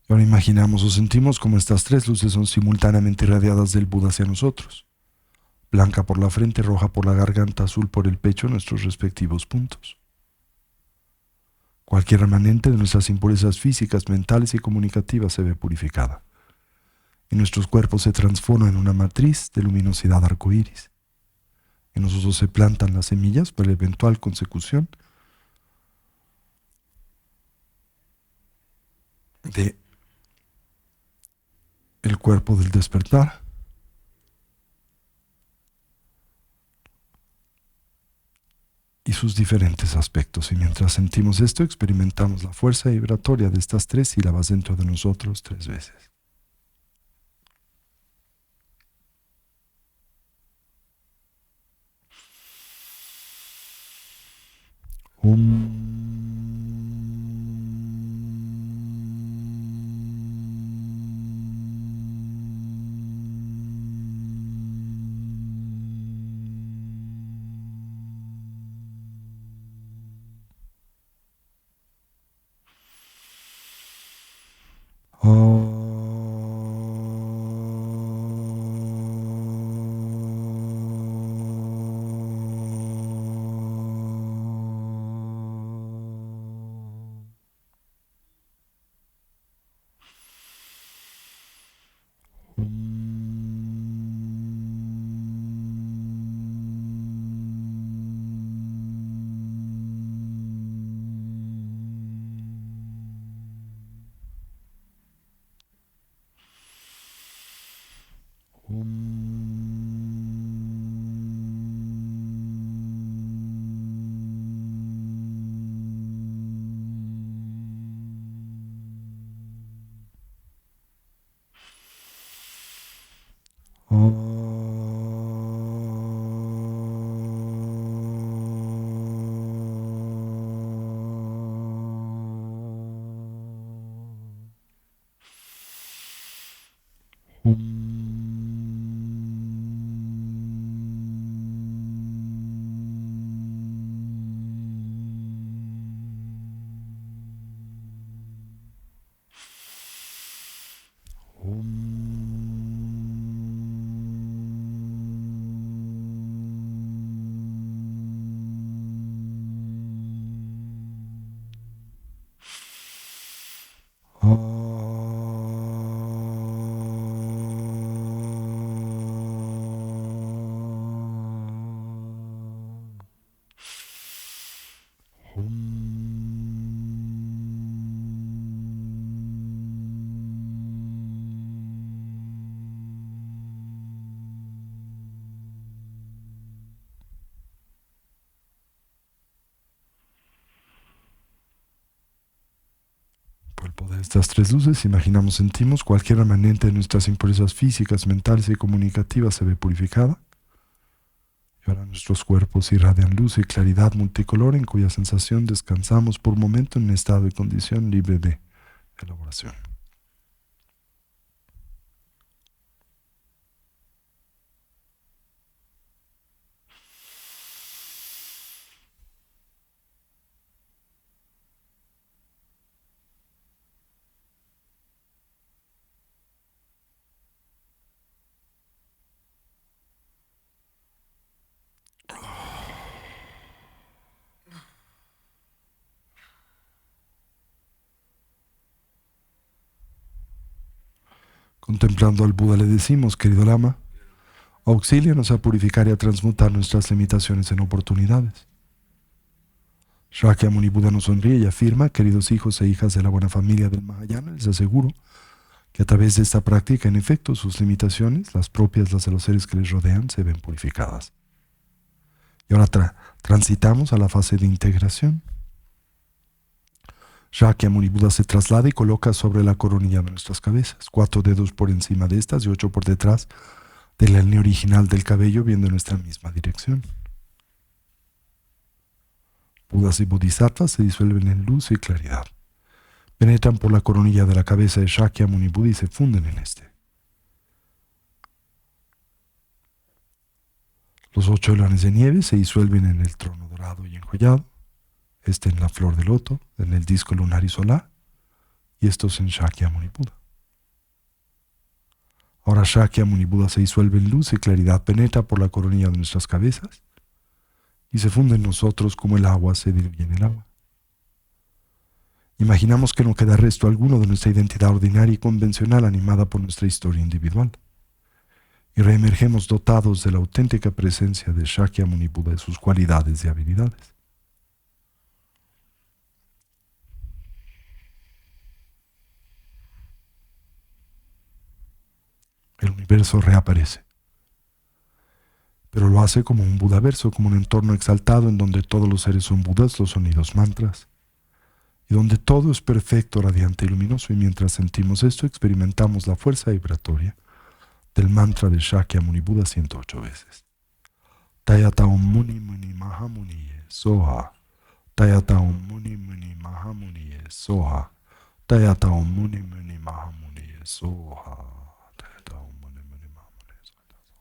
Y ahora imaginamos o sentimos como estas 3 luces son simultáneamente irradiadas del Buda hacia nosotros. Blanca por la frente, roja por la garganta, azul por el pecho, en nuestros respectivos puntos. Cualquier remanente de nuestras impurezas físicas, mentales y comunicativas se ve purificada. Y nuestros cuerpos se transforman en una matriz de luminosidad arcoíris. En nosotros se plantan las semillas para la eventual consecución de el cuerpo del despertar. Y sus diferentes aspectos. Y mientras sentimos esto, experimentamos la fuerza vibratoria de estas 3 sílabas dentro de nosotros 3 veces. De estas tres luces, imaginamos, sentimos, cualquier remanente de nuestras impurezas físicas, mentales y comunicativas se ve purificada. Y ahora nuestros cuerpos irradian luz y claridad multicolor en cuya sensación descansamos por un momento en un estado y condición libre de elaboración. Contemplando al Buda le decimos, querido Lama, auxílianos a purificar y a transmutar nuestras limitaciones en oportunidades. Shakyamuni Buda nos sonríe y afirma, queridos hijos e hijas de la buena familia del Mahayana, les aseguro que a través de esta práctica, en efecto, sus limitaciones, las propias, las de los seres que les rodean, se ven purificadas. Y ahora transitamos a la fase de integración. Shakyamuni Buda se traslada y coloca sobre la coronilla de nuestras cabezas, 4 dedos por encima de estas y 8 por detrás de la línea original del cabello, viendo en nuestra misma dirección. Budas y bodhisattvas se disuelven en luz y claridad. Penetran por la coronilla de la cabeza de Shakyamuni Buda y se funden en este. Los 8 elones de nieve se disuelven en el trono dorado y enjollado, este en la flor de loto, en el disco lunar y solar, y estos en Shakyamuni Buda. Ahora Shakyamuni Buda se disuelve en luz y claridad, penetra por la coronilla de nuestras cabezas y se funde en nosotros como el agua se diluye en el agua. Imaginamos que no queda resto alguno de nuestra identidad ordinaria y convencional animada por nuestra historia individual. Y reemergemos dotados de la auténtica presencia de Shakyamuni Buda, de sus cualidades y habilidades. El universo reaparece, pero lo hace como un Budaverso, como un entorno exaltado en donde todos los seres son Budas, los sonidos mantras, y donde todo es perfecto, radiante y luminoso, y mientras sentimos esto, experimentamos la fuerza vibratoria del mantra de Shakyamuni Buda 108 veces. Tayata Om Muni Muni Mahamuni Soha. Tayata Om Muni Muni Mahamuni Soha. Tayata Om Muni Muni Mahamuni Soha. Tayata Om Muni Muni Mahamuni Soha.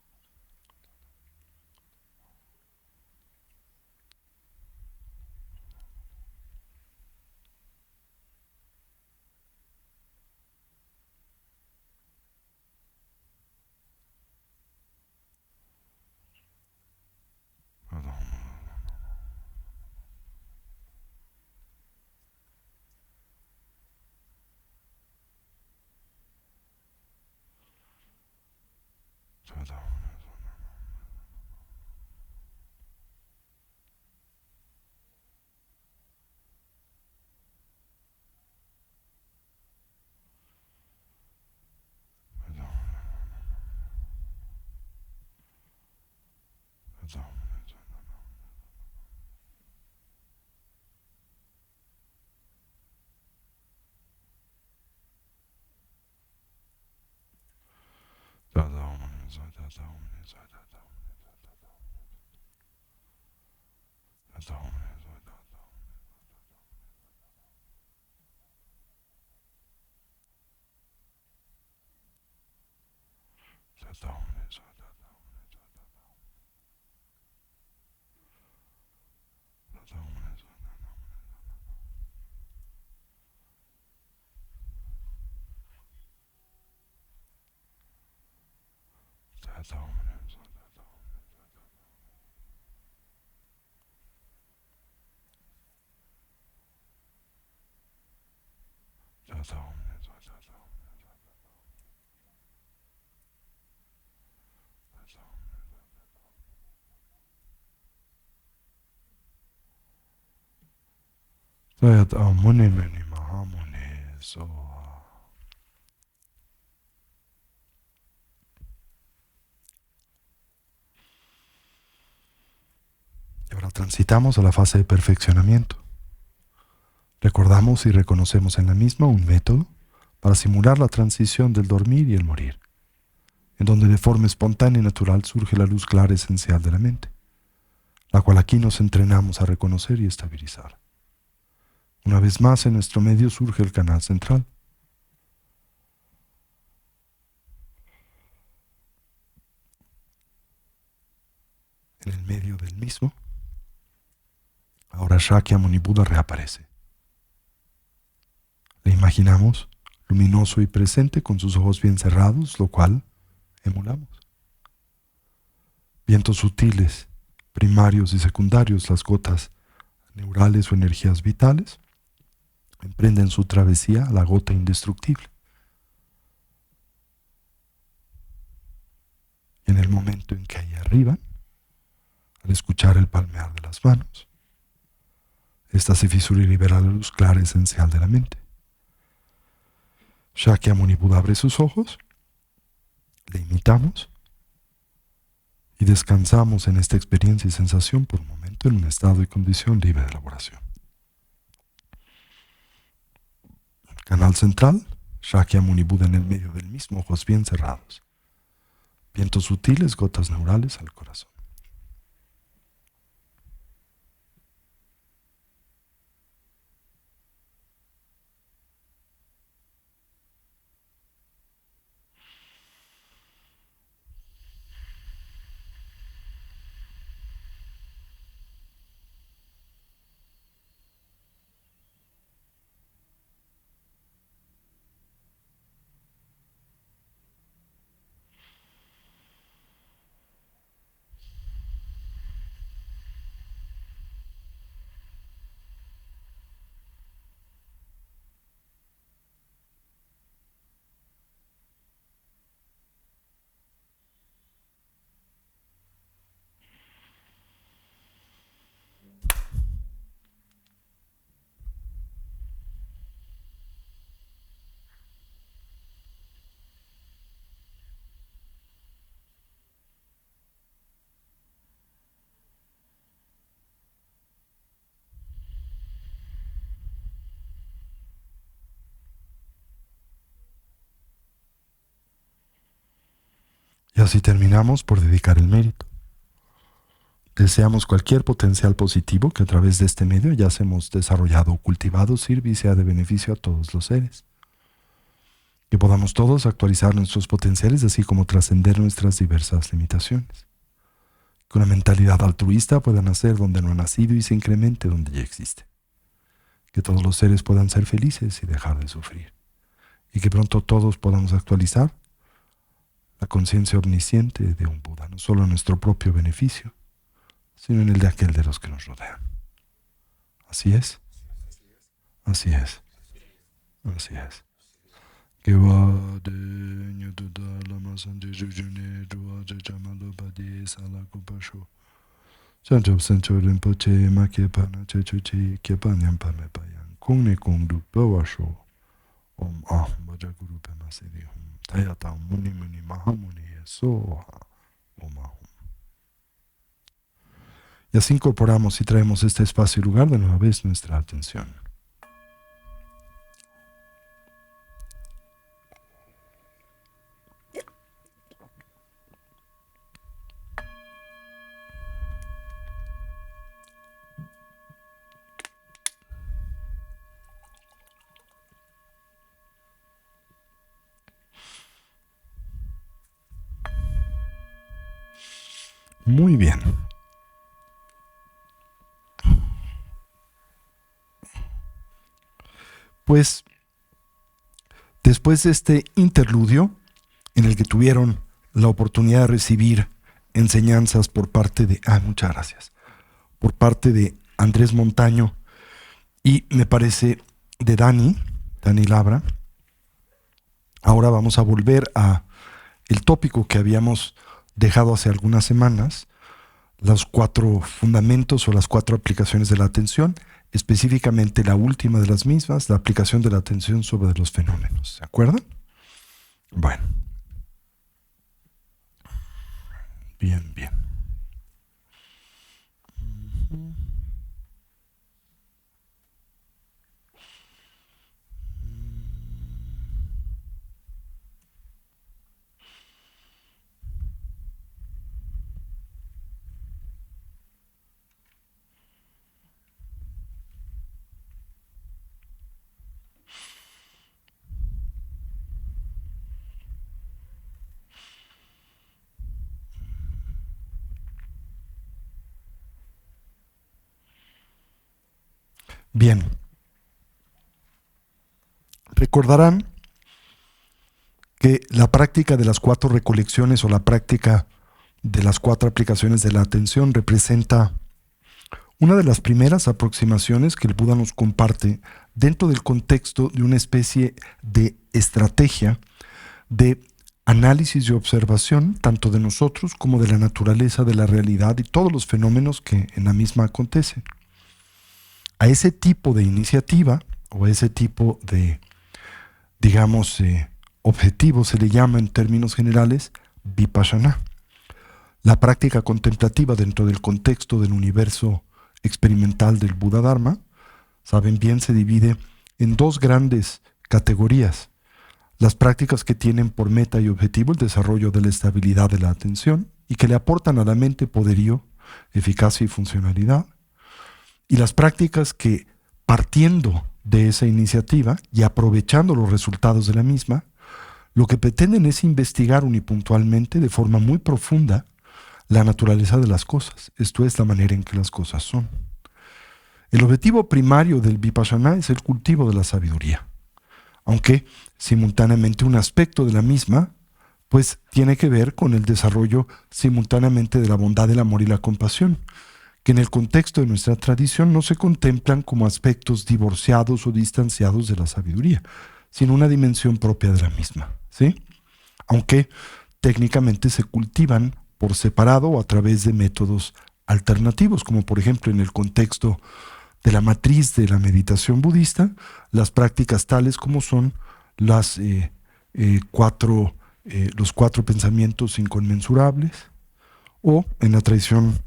Tayata Om Muni Muni Mahamuni Soha. Y ahora transitamos a la fase de perfeccionamiento. Recordamos y reconocemos en la misma un método para simular la transición del dormir y el morir, en donde de forma espontánea y natural surge la luz clara esencial de la mente, la cual aquí nos entrenamos a reconocer y estabilizar. Una vez más en nuestro medio surge el canal central. En el medio del mismo, ahora Shakyamuni Buda reaparece. Le imaginamos luminoso y presente con sus ojos bien cerrados, lo cual emulamos. Vientos sutiles, primarios y secundarios, las gotas neurales o energías vitales, emprenden su travesía a la gota indestructible. Y en el momento en que ahí arriban, al escuchar el palmear de las manos, esta se fisura y libera la luz clara esencial de la mente. Shakyamuni Buda abre sus ojos, le imitamos y descansamos en esta experiencia y sensación por un momento en un estado y condición libre de elaboración. Canal central, Shakyamuni Buda en el medio del mismo, ojos bien cerrados. Vientos sutiles, gotas neurales al corazón. Y así terminamos por dedicar el mérito. Deseamos cualquier potencial positivo que a través de este medio ya hemos desarrollado o cultivado sirva y sea de beneficio a todos los seres. Que podamos todos actualizar nuestros potenciales así como trascender nuestras diversas limitaciones. Que una mentalidad altruista pueda nacer donde no ha nacido y se incremente donde ya existe. Que todos los seres puedan ser felices y dejar de sufrir. Y que pronto todos podamos actualizar la conciencia omnisciente de un Buda, no solo en nuestro propio beneficio, sino en el de aquel de los que nos rodean. Así es, así es, así es. Que va de ñutuda lama sanje jujune ruwa jajamalo padi sala kupasho. Sancho sancho rinpoche ma pana chechuchi kepa nyampa me payan. Kung ne kung du bawasho. Om ahum bajaguru pema siri hum. Tayata muni muni mahamuni soha. Om ahum. Y así incorporamos y traemos este espacio y lugar de nueva vez nuestra atención. Muy bien. Pues después de este interludio en el que tuvieron la oportunidad de recibir enseñanzas por parte de, muchas gracias, por parte de Andrés Montaño y me parece de Dani Labra, ahora vamos a volver a el tópico que habíamos dejado hace algunas semanas, los 4 fundamentos o las 4 aplicaciones de la atención, específicamente la última de las mismas, la aplicación de la atención sobre los fenómenos. ¿Se acuerdan? Bueno. Bien, bien. Bien, recordarán que la práctica de las 4 recolecciones o la práctica de las 4 aplicaciones de la atención representa una de las primeras aproximaciones que el Buda nos comparte dentro del contexto de una especie de estrategia de análisis y observación tanto de nosotros como de la naturaleza, de la realidad y todos los fenómenos que en la misma acontecen. A ese tipo de iniciativa o a ese tipo de, digamos, objetivo se le llama en términos generales Vipassana. La práctica contemplativa dentro del contexto del universo experimental del Buda Dharma, saben bien, se divide en 2 grandes categorías. Las prácticas que tienen por meta y objetivo el desarrollo de la estabilidad de la atención y que le aportan a la mente poderío, eficacia y funcionalidad. Y las prácticas que, partiendo de esa iniciativa y aprovechando los resultados de la misma, lo que pretenden es investigar unipuntualmente de forma muy profunda la naturaleza de las cosas, esto es, la manera en que las cosas son. El objetivo primario del Vipassana es el cultivo de la sabiduría, aunque simultáneamente un aspecto de la misma, pues tiene que ver con el desarrollo simultáneamente de la bondad, el amor y la compasión, que en el contexto de nuestra tradición no se contemplan como aspectos divorciados o distanciados de la sabiduría, sino una dimensión propia de la misma, ¿sí? Aunque técnicamente se cultivan por separado o a través de métodos alternativos, como por ejemplo en el contexto de la matriz de la meditación budista, las prácticas tales como son los 4 pensamientos inconmensurables, o en la tradición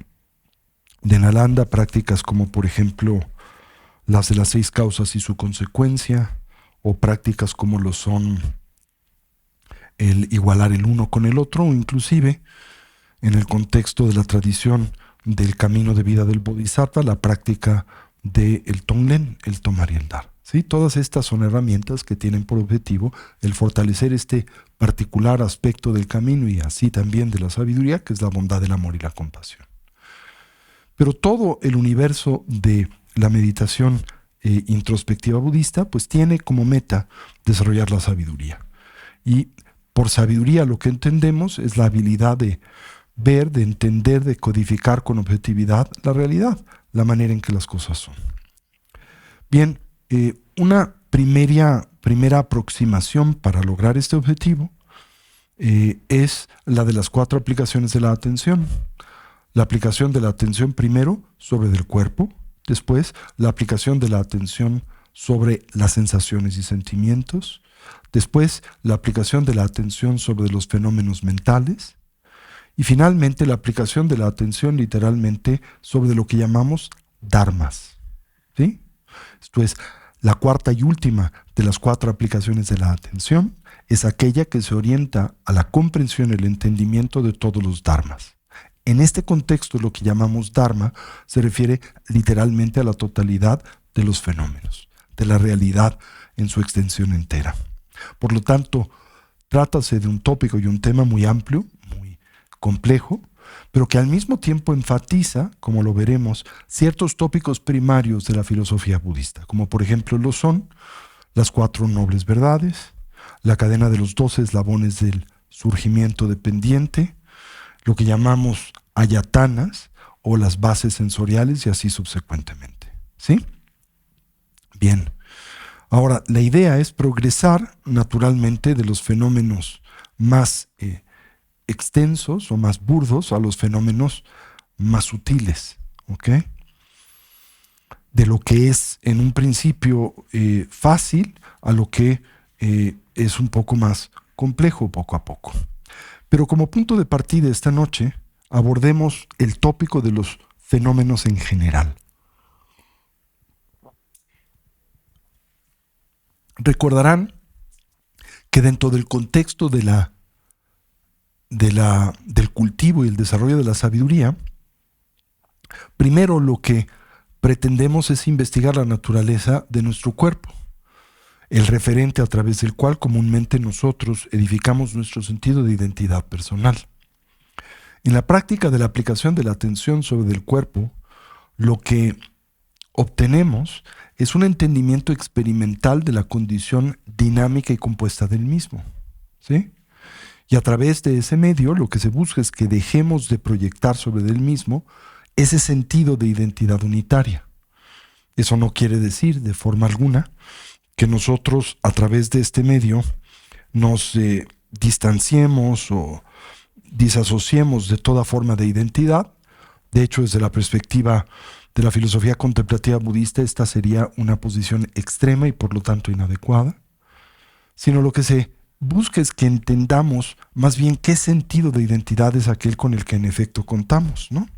de Nalanda, prácticas como por ejemplo las de las 6 causas y su consecuencia, o prácticas como lo son el igualar el uno con el otro, o inclusive en el contexto de la tradición del camino de vida del Bodhisattva, la práctica del Tonglen, el tomar y el dar. ¿Sí? Todas estas son herramientas que tienen por objetivo el fortalecer este particular aspecto del camino y así también de la sabiduría, que es la bondad, el amor y la compasión. Pero todo el universo de la meditación introspectiva budista pues tiene como meta desarrollar la sabiduría. Y por sabiduría lo que entendemos es la habilidad de ver, de entender, de codificar con objetividad la realidad, la manera en que las cosas son. Bien, una primera aproximación para lograr este objetivo es la de las 4 aplicaciones de la atención. La aplicación de la atención primero sobre el cuerpo, después la aplicación de la atención sobre las sensaciones y sentimientos, después la aplicación de la atención sobre los fenómenos mentales y finalmente la aplicación de la atención literalmente sobre lo que llamamos dharmas. ¿Sí? Esto es, la cuarta y última de las 4 aplicaciones de la atención es aquella que se orienta a la comprensión y el entendimiento de todos los dharmas. En este contexto, lo que llamamos dharma se refiere literalmente a la totalidad de los fenómenos, de la realidad en su extensión entera. Por lo tanto, trátase de un tópico y un tema muy amplio, muy complejo, pero que al mismo tiempo enfatiza, como lo veremos, ciertos tópicos primarios de la filosofía budista, como por ejemplo lo son las 4 nobles verdades, la cadena de los 12 eslabones del surgimiento dependiente, lo que llamamos ayatanas o las bases sensoriales y así subsecuentemente. ¿Sí? Bien. Ahora, la idea es progresar naturalmente de los fenómenos más extensos o más burdos a los fenómenos más sutiles. ¿Ok? De lo que es en un principio fácil a lo que es un poco más complejo poco a poco. Pero como punto de partida esta noche, abordemos el tópico de los fenómenos en general. Recordarán que dentro del contexto del cultivo y el desarrollo de la sabiduría, primero lo que pretendemos es investigar la naturaleza de nuestro cuerpo, el referente a través del cual comúnmente nosotros edificamos nuestro sentido de identidad personal. En la práctica de la aplicación de la atención sobre el cuerpo, lo que obtenemos es un entendimiento experimental de la condición dinámica y compuesta del mismo, ¿sí? Y a través de ese medio lo que se busca es que dejemos de proyectar sobre el mismo ese sentido de identidad unitaria. Eso no quiere decir de forma alguna que nosotros a través de este medio nos distanciemos o disasociemos de toda forma de identidad. De hecho, desde la perspectiva de la filosofía contemplativa budista, esta sería una posición extrema y por lo tanto inadecuada, sino lo que se busca es que entendamos más bien qué sentido de identidad es aquel con el que en efecto contamos, ¿no?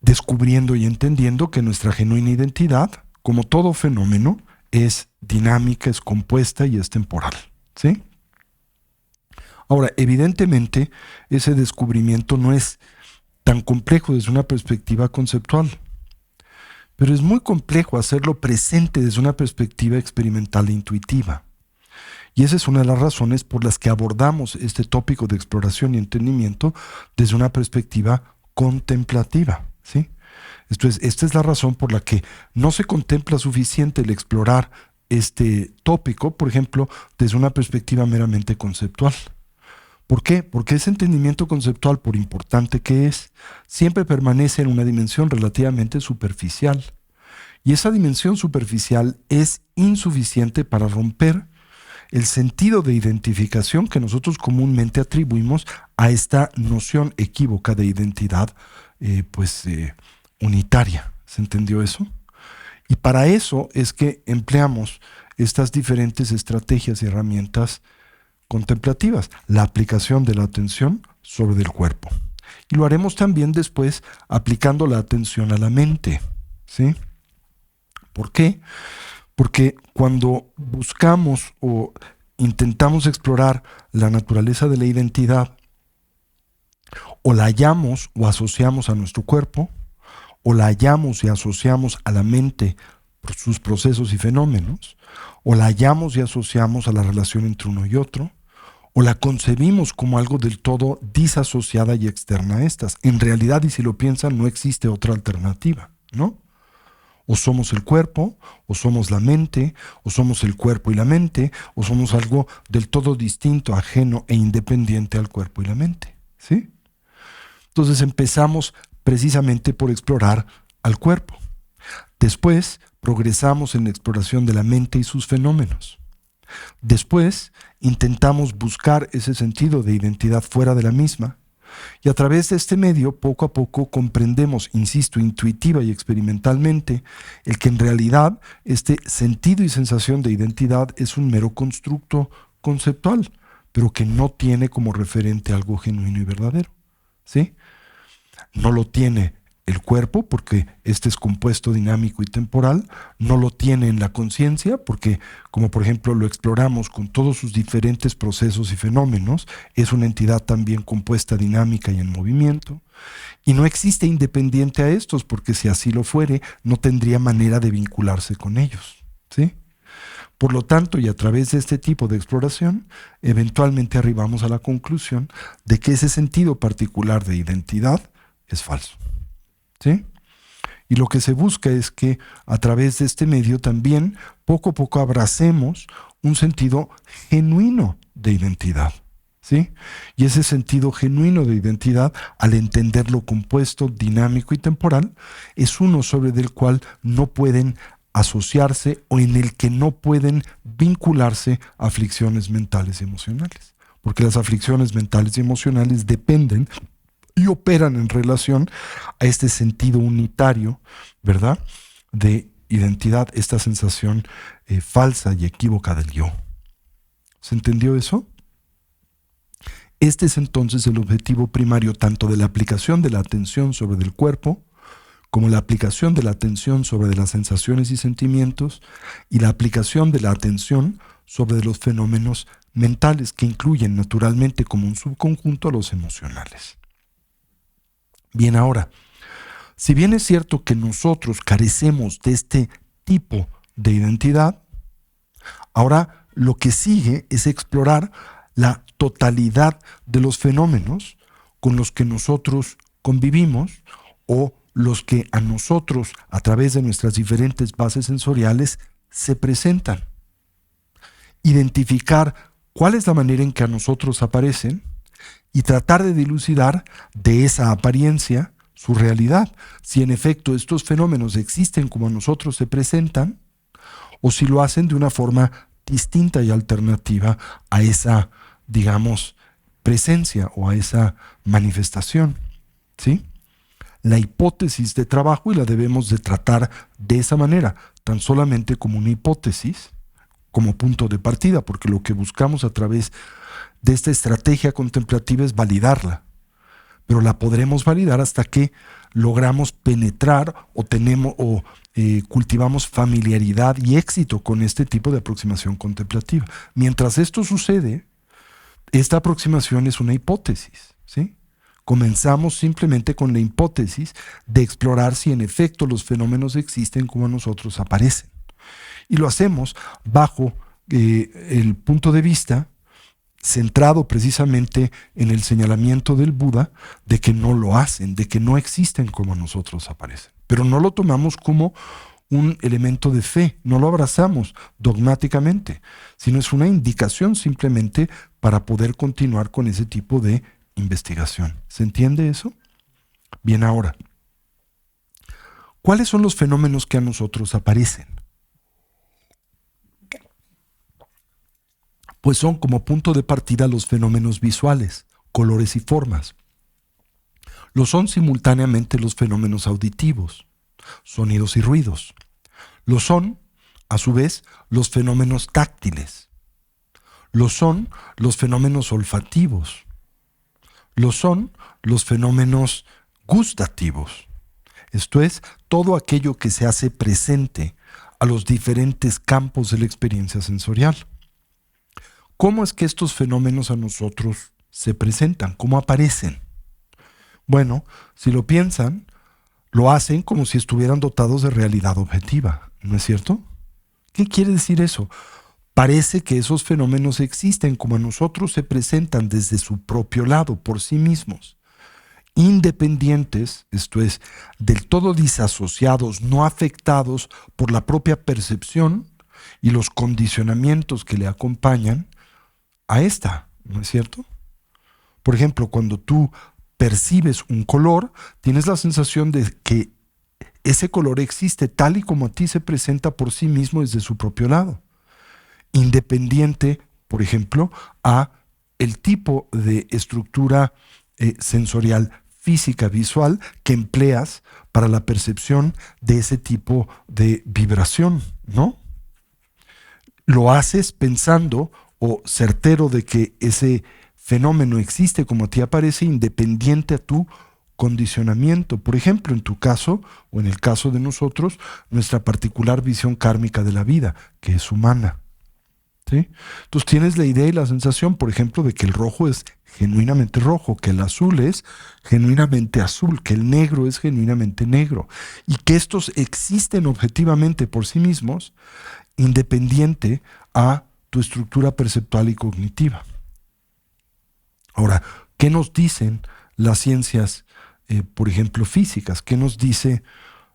Descubriendo y entendiendo que nuestra genuina identidad, como todo fenómeno, es dinámica, es compuesta y es temporal, ¿sí? Ahora, evidentemente, ese descubrimiento no es tan complejo desde una perspectiva conceptual, pero es muy complejo hacerlo presente desde una perspectiva experimental e intuitiva. Y esa es una de las razones por las que abordamos este tópico de exploración y entendimiento desde una perspectiva contemplativa, ¿sí? Esta es la razón por la que no se contempla suficiente el explorar este tópico, por ejemplo, desde una perspectiva meramente conceptual. ¿Por qué? Porque ese entendimiento conceptual, por importante que es, siempre permanece en una dimensión relativamente superficial. Y esa dimensión superficial es insuficiente para romper el sentido de identificación que nosotros comúnmente atribuimos a esta noción equívoca de identidad unitaria. ¿Se entendió eso? Y para eso es que empleamos estas diferentes estrategias y herramientas contemplativas, la aplicación de la atención sobre el cuerpo. Y lo haremos también después aplicando la atención a la mente, ¿sí? ¿Por qué? Porque cuando buscamos o intentamos explorar la naturaleza de la identidad, o la hallamos o asociamos a nuestro cuerpo, o la hallamos y asociamos a la mente por sus procesos y fenómenos, o la hallamos y asociamos a la relación entre uno y otro, o la concebimos como algo del todo disasociada y externa a estas. En realidad, y si lo piensan, no existe otra alternativa, ¿no? O somos el cuerpo, o somos la mente, o somos el cuerpo y la mente, o somos algo del todo distinto, ajeno e independiente al cuerpo y la mente, ¿sí? Entonces empezamos precisamente por explorar al cuerpo. Después progresamos en la exploración de la mente y sus fenómenos. Después intentamos buscar ese sentido de identidad fuera de la misma, y a través de este medio poco a poco comprendemos, insisto, intuitiva y experimentalmente, el que en realidad este sentido y sensación de identidad es un mero constructo conceptual, pero que no tiene como referente algo genuino y verdadero, ¿sí? No lo tiene el cuerpo, porque este es compuesto, dinámico y temporal. No lo tiene en la conciencia, porque, como por ejemplo lo exploramos con todos sus diferentes procesos y fenómenos, es una entidad también compuesta, dinámica y en movimiento. Y no existe independiente a estos, porque si así lo fuere, no tendría manera de vincularse con ellos, ¿sí? Por lo tanto, y a través de este tipo de exploración, eventualmente arribamos a la conclusión de que ese sentido particular de identidad es falso, ¿sí? Y lo que se busca es que a través de este medio también poco a poco abracemos un sentido genuino de identidad, ¿sí? Y ese sentido genuino de identidad, al entender lo compuesto, dinámico y temporal, es uno sobre el cual no pueden asociarse o en el que no pueden vincularse aflicciones mentales y emocionales. Porque las aflicciones mentales y emocionales dependen y operan en relación a este sentido unitario, ¿verdad?, de identidad, esta sensación falsa y equívoca del yo. ¿Se entendió eso? Este es entonces el objetivo primario tanto de la aplicación de la atención sobre el cuerpo, como la aplicación de la atención sobre las sensaciones y sentimientos, y la aplicación de la atención sobre los fenómenos mentales, que incluyen naturalmente como un subconjunto a los emocionales. Bien, ahora, si bien es cierto que nosotros carecemos de este tipo de identidad, ahora lo que sigue es explorar la totalidad de los fenómenos con los que nosotros convivimos o los que a nosotros, a través de nuestras diferentes bases sensoriales, se presentan. Identificar cuál es la manera en que a nosotros aparecen y tratar de dilucidar de esa apariencia su realidad. Si en efecto estos fenómenos existen como a nosotros se presentan, o si lo hacen de una forma distinta y alternativa a esa, digamos, presencia o a esa manifestación, ¿sí? La hipótesis de trabajo, y la debemos de tratar de esa manera, tan solamente como una hipótesis, como punto de partida, porque lo que buscamos a través de esta estrategia contemplativa es validarla, pero la podremos validar hasta que logramos penetrar o cultivamos familiaridad y éxito con este tipo de aproximación contemplativa. Mientras esto sucede, esta aproximación es una hipótesis, ¿sí? Comenzamos simplemente con la hipótesis de explorar si en efecto los fenómenos existen como a nosotros aparecen. Y lo hacemos bajo el punto de vista centrado precisamente en el señalamiento del Buda de que no lo hacen, de que no existen como a nosotros aparecen. Pero no lo tomamos como un elemento de fe, no lo abrazamos dogmáticamente, sino es una indicación simplemente para poder continuar con ese tipo de investigación. ¿Se entiende eso? Bien, ahora, ¿cuáles son los fenómenos que a nosotros aparecen? Pues son como punto de partida los fenómenos visuales, colores y formas. Lo son simultáneamente los fenómenos auditivos, sonidos y ruidos. Lo son, a su vez, los fenómenos táctiles. Lo son los fenómenos olfativos. Lo son los fenómenos gustativos. Esto es, todo aquello que se hace presente a los diferentes campos de la experiencia sensorial. ¿Cómo es que estos fenómenos a nosotros se presentan? ¿Cómo aparecen? Bueno, si lo piensan, lo hacen como si estuvieran dotados de realidad objetiva, ¿no es cierto? ¿Qué quiere decir eso? Parece que esos fenómenos existen como a nosotros se presentan desde su propio lado, por sí mismos, independientes, esto es, del todo disasociados, no afectados por la propia percepción y los condicionamientos que le acompañan a esta, ¿no es cierto? Por ejemplo, cuando tú percibes un color, tienes la sensación de que ese color existe tal y como a ti se presenta por sí mismo desde su propio lado, independiente, por ejemplo, a el tipo de estructura sensorial física visual que empleas para la percepción de ese tipo de vibración, ¿no? Lo haces pensando o certero de que ese fenómeno existe como a ti aparece, independiente a tu condicionamiento. Por ejemplo, en tu caso, o en el caso de nosotros, nuestra particular visión kármica de la vida, que es humana, ¿sí? Entonces tienes la idea y la sensación, por ejemplo, de que el rojo es genuinamente rojo, que el azul es genuinamente azul, que el negro es genuinamente negro, y que estos existen objetivamente por sí mismos, independiente a tu estructura perceptual y cognitiva. Ahora, ¿qué nos dicen las ciencias, por ejemplo, físicas? ¿Qué nos dice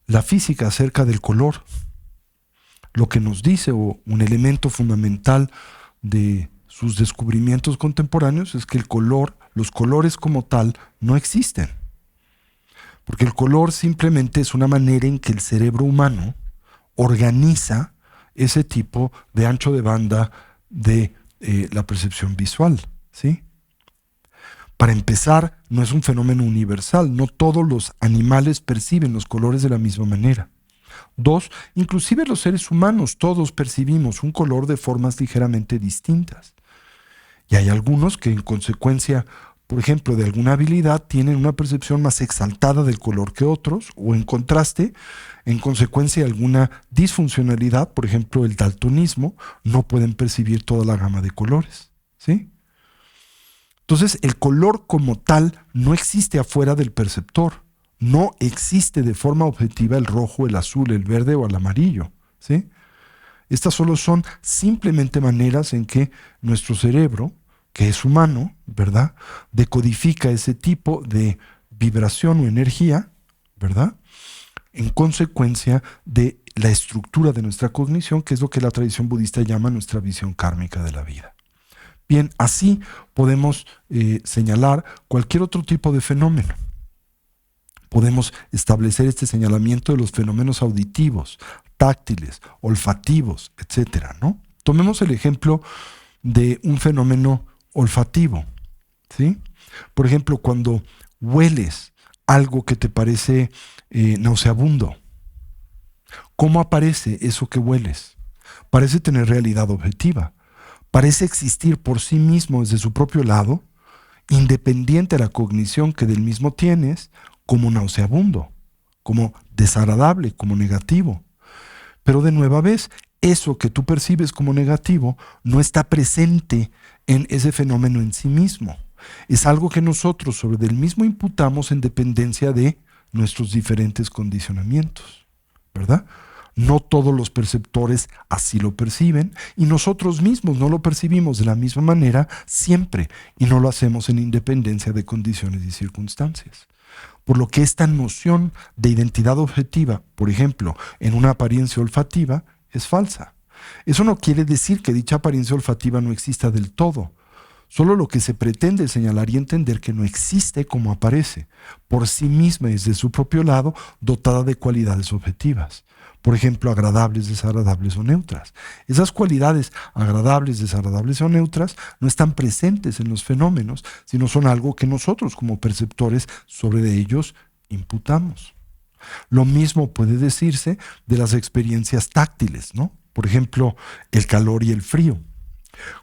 la física acerca del color? Lo que nos dice, o un elemento fundamental de sus descubrimientos contemporáneos, es que el color, los colores como tal, no existen. Porque el color simplemente es una manera en que el cerebro humano organiza ese tipo de ancho de banda de la percepción visual, ¿sí? Para empezar, no es un fenómeno universal, no todos los animales perciben los colores de la misma manera. Dos, inclusive los seres humanos, todos percibimos un color de formas ligeramente distintas. Y hay algunos que en consecuencia, por ejemplo, de alguna habilidad, tienen una percepción más exaltada del color que otros, o en contraste, en consecuencia de alguna disfuncionalidad, por ejemplo, el daltonismo, no pueden percibir toda la gama de colores, ¿sí? Entonces, el color como tal no existe afuera del perceptor. No existe de forma objetiva el rojo, el azul, el verde o el amarillo, ¿sí? Estas solo son simplemente maneras en que nuestro cerebro, que es humano, ¿verdad?, decodifica ese tipo de vibración o energía, ¿verdad? En consecuencia de la estructura de nuestra cognición, que es lo que la tradición budista llama nuestra visión kármica de la vida. Bien, así podemos señalar cualquier otro tipo de fenómeno. Podemos establecer este señalamiento de los fenómenos auditivos, táctiles, olfativos, etcétera, ¿no? Tomemos el ejemplo de un fenómeno olfativo, ¿sí? Por ejemplo, cuando hueles algo que te parece nauseabundo, ¿cómo aparece eso que hueles? Parece tener realidad objetiva, parece existir por sí mismo desde su propio lado, independiente de la cognición que del mismo tienes, como nauseabundo, como desagradable, como negativo. Pero de nueva vez, eso que tú percibes como negativo no está presente en ese fenómeno en sí mismo. Es algo que nosotros sobre el mismo imputamos en dependencia de nuestros diferentes condicionamientos, ¿verdad? No todos los perceptores así lo perciben y nosotros mismos no lo percibimos de la misma manera siempre y no lo hacemos en independencia de condiciones y circunstancias. Por lo que esta noción de identidad objetiva, por ejemplo, en una apariencia olfativa, es falsa. Eso no quiere decir que dicha apariencia olfativa no exista del todo. Solo lo que se pretende es señalar y entender que no existe como aparece, por sí misma y desde su propio lado, dotada de cualidades objetivas. Por ejemplo, agradables, desagradables o neutras. Esas cualidades agradables, desagradables o neutras no están presentes en los fenómenos, sino son algo que nosotros como perceptores sobre ellos imputamos. Lo mismo puede decirse de las experiencias táctiles, ¿no? Por ejemplo, el calor y el frío.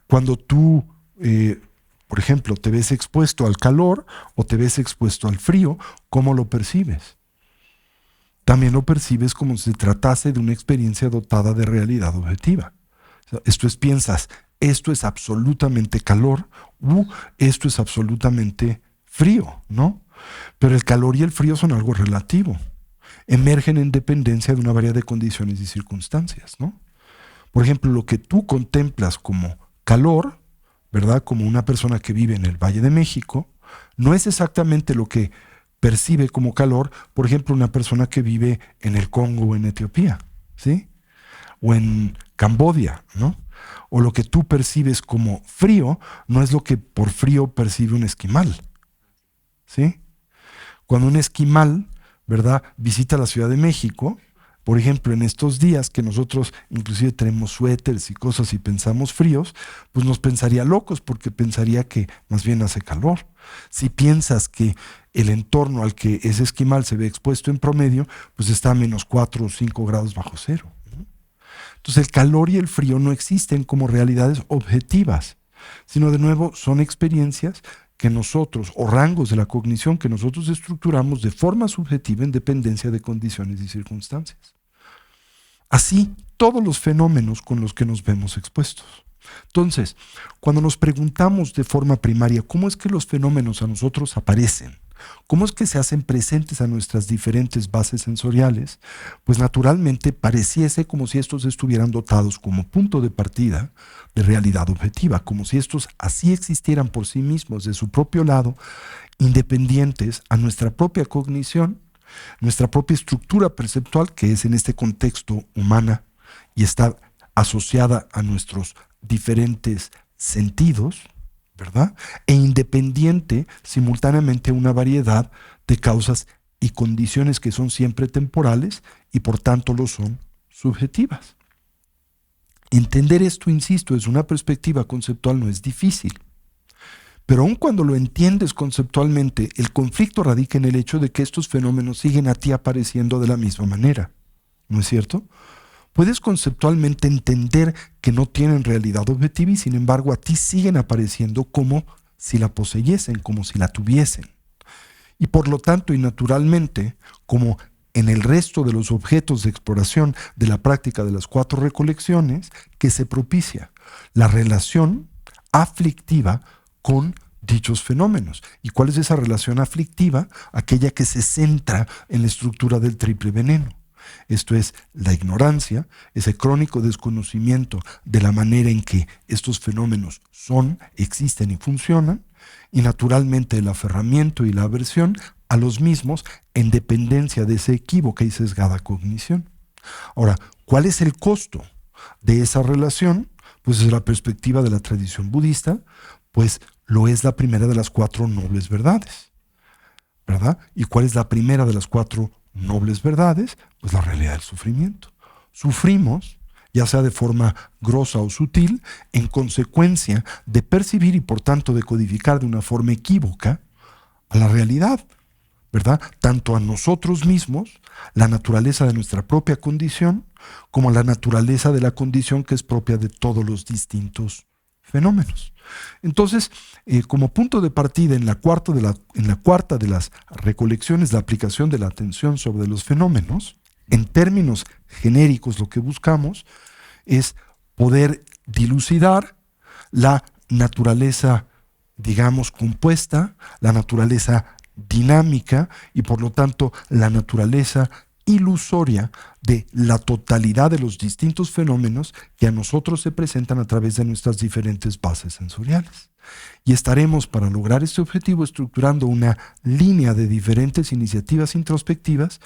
Cuando tú, por ejemplo, te ves expuesto al calor o te ves expuesto al frío, ¿cómo lo percibes? También lo percibes como si se tratase de una experiencia dotada de realidad objetiva. O sea, esto es, piensas, esto es absolutamente calor, esto es absolutamente frío, ¿no? Pero el calor y el frío son algo relativo. Emergen en dependencia de una variedad de condiciones y circunstancias, ¿no? Por ejemplo, lo que tú contemplas como calor, ¿verdad? Como una persona que vive en el Valle de México, no es exactamente lo que percibe como calor, por ejemplo, una persona que vive en el Congo o en Etiopía, ¿sí? O en Camboya, ¿no? O lo que tú percibes como frío no es lo que por frío percibe un esquimal, ¿sí? Cuando un esquimal, ¿verdad?, visita la Ciudad de México, por ejemplo, en estos días que nosotros inclusive tenemos suéteres y cosas y pensamos fríos, pues nos pensaría locos porque pensaría que más bien hace calor. Si piensas que el entorno al que ese esquimal se ve expuesto en promedio, pues está a -4 o 5 grados bajo cero. Entonces el calor y el frío no existen como realidades objetivas, sino de nuevo son experiencias que nosotros, o rangos de la cognición que nosotros estructuramos de forma subjetiva en dependencia de condiciones y circunstancias. Así, todos los fenómenos con los que nos vemos expuestos. Entonces, cuando nos preguntamos de forma primaria cómo es que los fenómenos a nosotros aparecen, cómo es que se hacen presentes a nuestras diferentes bases sensoriales, pues naturalmente pareciese como si estos estuvieran dotados como punto de partida de realidad objetiva, como si estos así existieran por sí mismos de su propio lado, independientes a nuestra propia cognición, nuestra propia estructura perceptual, que es en este contexto humana y está asociada a nuestros diferentes sentidos, ¿verdad? E independiente simultáneamente a una variedad de causas y condiciones que son siempre temporales y por tanto lo son subjetivas. Entender esto, insisto, desde una perspectiva conceptual no es difícil. Pero aun cuando lo entiendes conceptualmente, el conflicto radica en el hecho de que estos fenómenos siguen a ti apareciendo de la misma manera. ¿No es cierto? Puedes conceptualmente entender que no tienen realidad objetiva y sin embargo a ti siguen apareciendo como si la poseyesen, como si la tuviesen. Y por lo tanto y naturalmente, como en el resto de los objetos de exploración de la práctica de las 4 recolecciones, que se propicia la relación aflictiva con dichos fenómenos. ¿Y cuál es esa relación aflictiva? Aquella que se centra en la estructura del triple veneno. Esto es la ignorancia, ese crónico desconocimiento de la manera en que estos fenómenos son, existen y funcionan, y naturalmente el aferramiento y la aversión a los mismos en dependencia de esa equívoca y sesgada cognición. Ahora, ¿cuál es el costo de esa relación? Pues desde la perspectiva de la tradición budista, pues lo es la primera de las 4 nobles verdades, ¿verdad? ¿Y cuál es la primera de las 4 nobles verdades? Pues la realidad del sufrimiento. Sufrimos, ya sea de forma grosa o sutil, en consecuencia de percibir y por tanto de codificar de una forma equívoca a la realidad, ¿verdad? Tanto a nosotros mismos, la naturaleza de nuestra propia condición, como la naturaleza de la condición que es propia de todos los distintos fenómenos. Entonces, como punto de partida en la cuarta de las recolecciones, la aplicación de la atención sobre los fenómenos, en términos genéricos lo que buscamos es poder dilucidar la naturaleza, digamos, compuesta, la naturaleza dinámica y por lo tanto la naturaleza ilusoria de la totalidad de los distintos fenómenos que a nosotros se presentan a través de nuestras diferentes bases sensoriales. Y estaremos, para lograr este objetivo, estructurando una línea de diferentes iniciativas introspectivas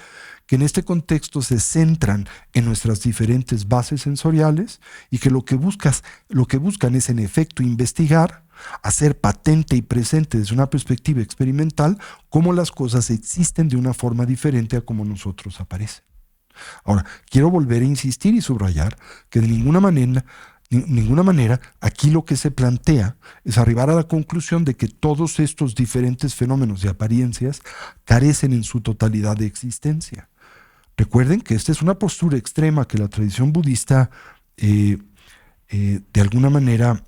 que en este contexto se centran en nuestras diferentes bases sensoriales y que lo que buscan es en efecto investigar, hacer patente y presente desde una perspectiva experimental cómo las cosas existen de una forma diferente a como nosotros aparecen. Ahora, quiero volver a insistir y subrayar que de ninguna manera aquí lo que se plantea es arribar a la conclusión de que todos estos diferentes fenómenos y apariencias carecen en su totalidad de existencia. Recuerden que esta es una postura extrema que la tradición budista de alguna manera,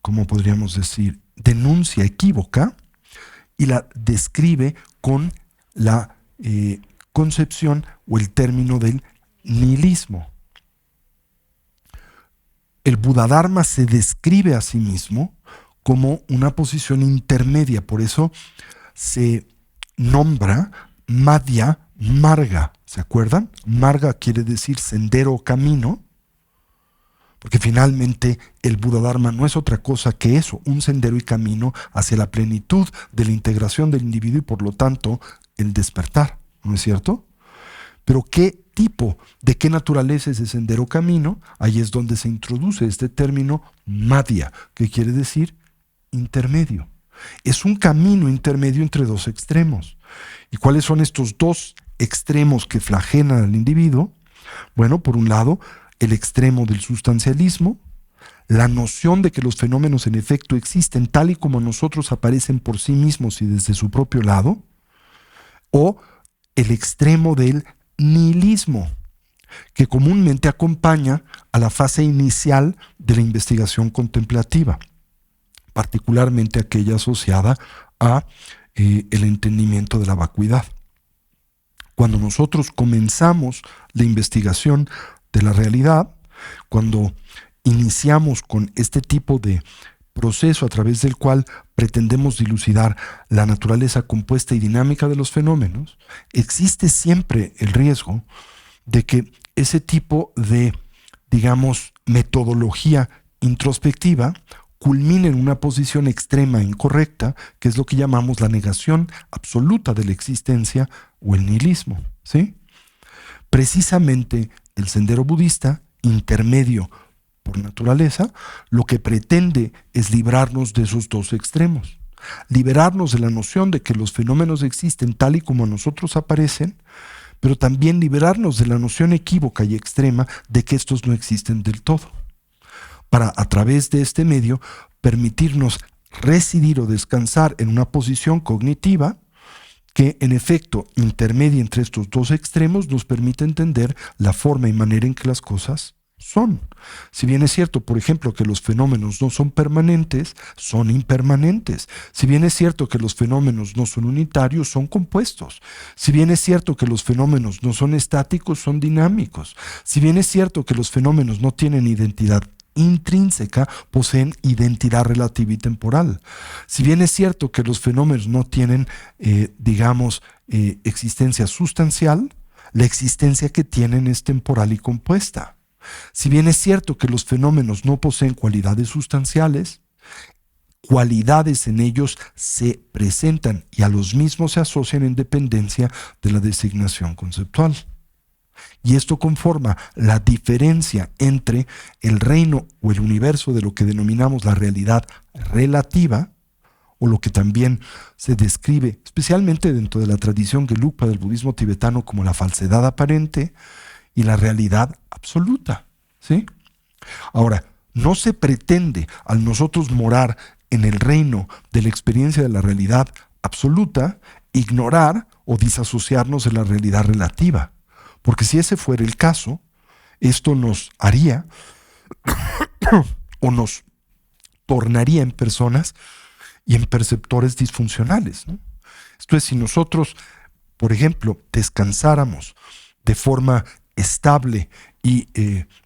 ¿cómo podríamos decir?, denuncia equívoca y la describe con la concepción o el término del nihilismo. El Buddhadharma se describe a sí mismo como una posición intermedia, por eso se nombra Madhya Marga, ¿se acuerdan? Marga quiere decir sendero o camino, porque finalmente el Buddhadharma no es otra cosa que eso, un sendero y camino hacia la plenitud de la integración del individuo y por lo tanto el despertar, ¿no es cierto? Pero ¿de qué naturaleza es ese sendero camino? Ahí es donde se introduce este término Madhya, que quiere decir intermedio. Es un camino intermedio entre 2 extremos. ¿Y cuáles son estos 2 extremos que flagelan al individuo? Bueno, por un lado, el extremo del sustancialismo, la noción de que los fenómenos en efecto existen tal y como nosotros aparecen por sí mismos y desde su propio lado, o el extremo del nihilismo, que comúnmente acompaña a la fase inicial de la investigación contemplativa, particularmente aquella asociada a el entendimiento de la vacuidad. Cuando nosotros comenzamos la investigación de la realidad, cuando iniciamos con este tipo de proceso a través del cual pretendemos dilucidar la naturaleza compuesta y dinámica de los fenómenos, existe siempre el riesgo de que ese tipo de, digamos, metodología introspectiva culmine en una posición extrema e incorrecta, que es lo que llamamos la negación absoluta de la existencia o el nihilismo, ¿sí? Precisamente el sendero budista, intermedio por naturaleza, lo que pretende es librarnos de esos 2 extremos, liberarnos de la noción de que los fenómenos existen tal y como a nosotros aparecen, pero también liberarnos de la noción equívoca y extrema de que estos no existen del todo, para a través de este medio permitirnos residir o descansar en una posición cognitiva que en efecto intermedia entre estos 2 extremos nos permite entender la forma y manera en que las cosas son. Si bien es cierto, por ejemplo, que los fenómenos no son permanentes, son impermanentes. Si bien es cierto que los fenómenos no son unitarios, son compuestos. Si bien es cierto que los fenómenos no son estáticos, son dinámicos. Si bien es cierto que los fenómenos no tienen identidad intrínseca, poseen identidad relativa y temporal. Si bien es cierto que los fenómenos no tienen, existencia sustancial, la existencia que tienen es temporal y compuesta. Si bien es cierto que los fenómenos no poseen cualidades sustanciales, cualidades en ellos se presentan y a los mismos se asocian en dependencia de la designación conceptual. Y esto conforma la diferencia entre el reino o el universo de lo que denominamos la realidad relativa, o lo que también se describe, especialmente dentro de la tradición gelugpa del budismo tibetano, como la falsedad aparente, y la realidad absoluta, ¿sí? Ahora, no se pretende, al nosotros morar en el reino de la experiencia de la realidad absoluta, ignorar o disasociarnos de la realidad relativa. Porque si ese fuera el caso, esto nos haría o nos tornaría en personas y en perceptores disfuncionales, ¿no? Esto es, si nosotros, por ejemplo, descansáramos de forma estable y,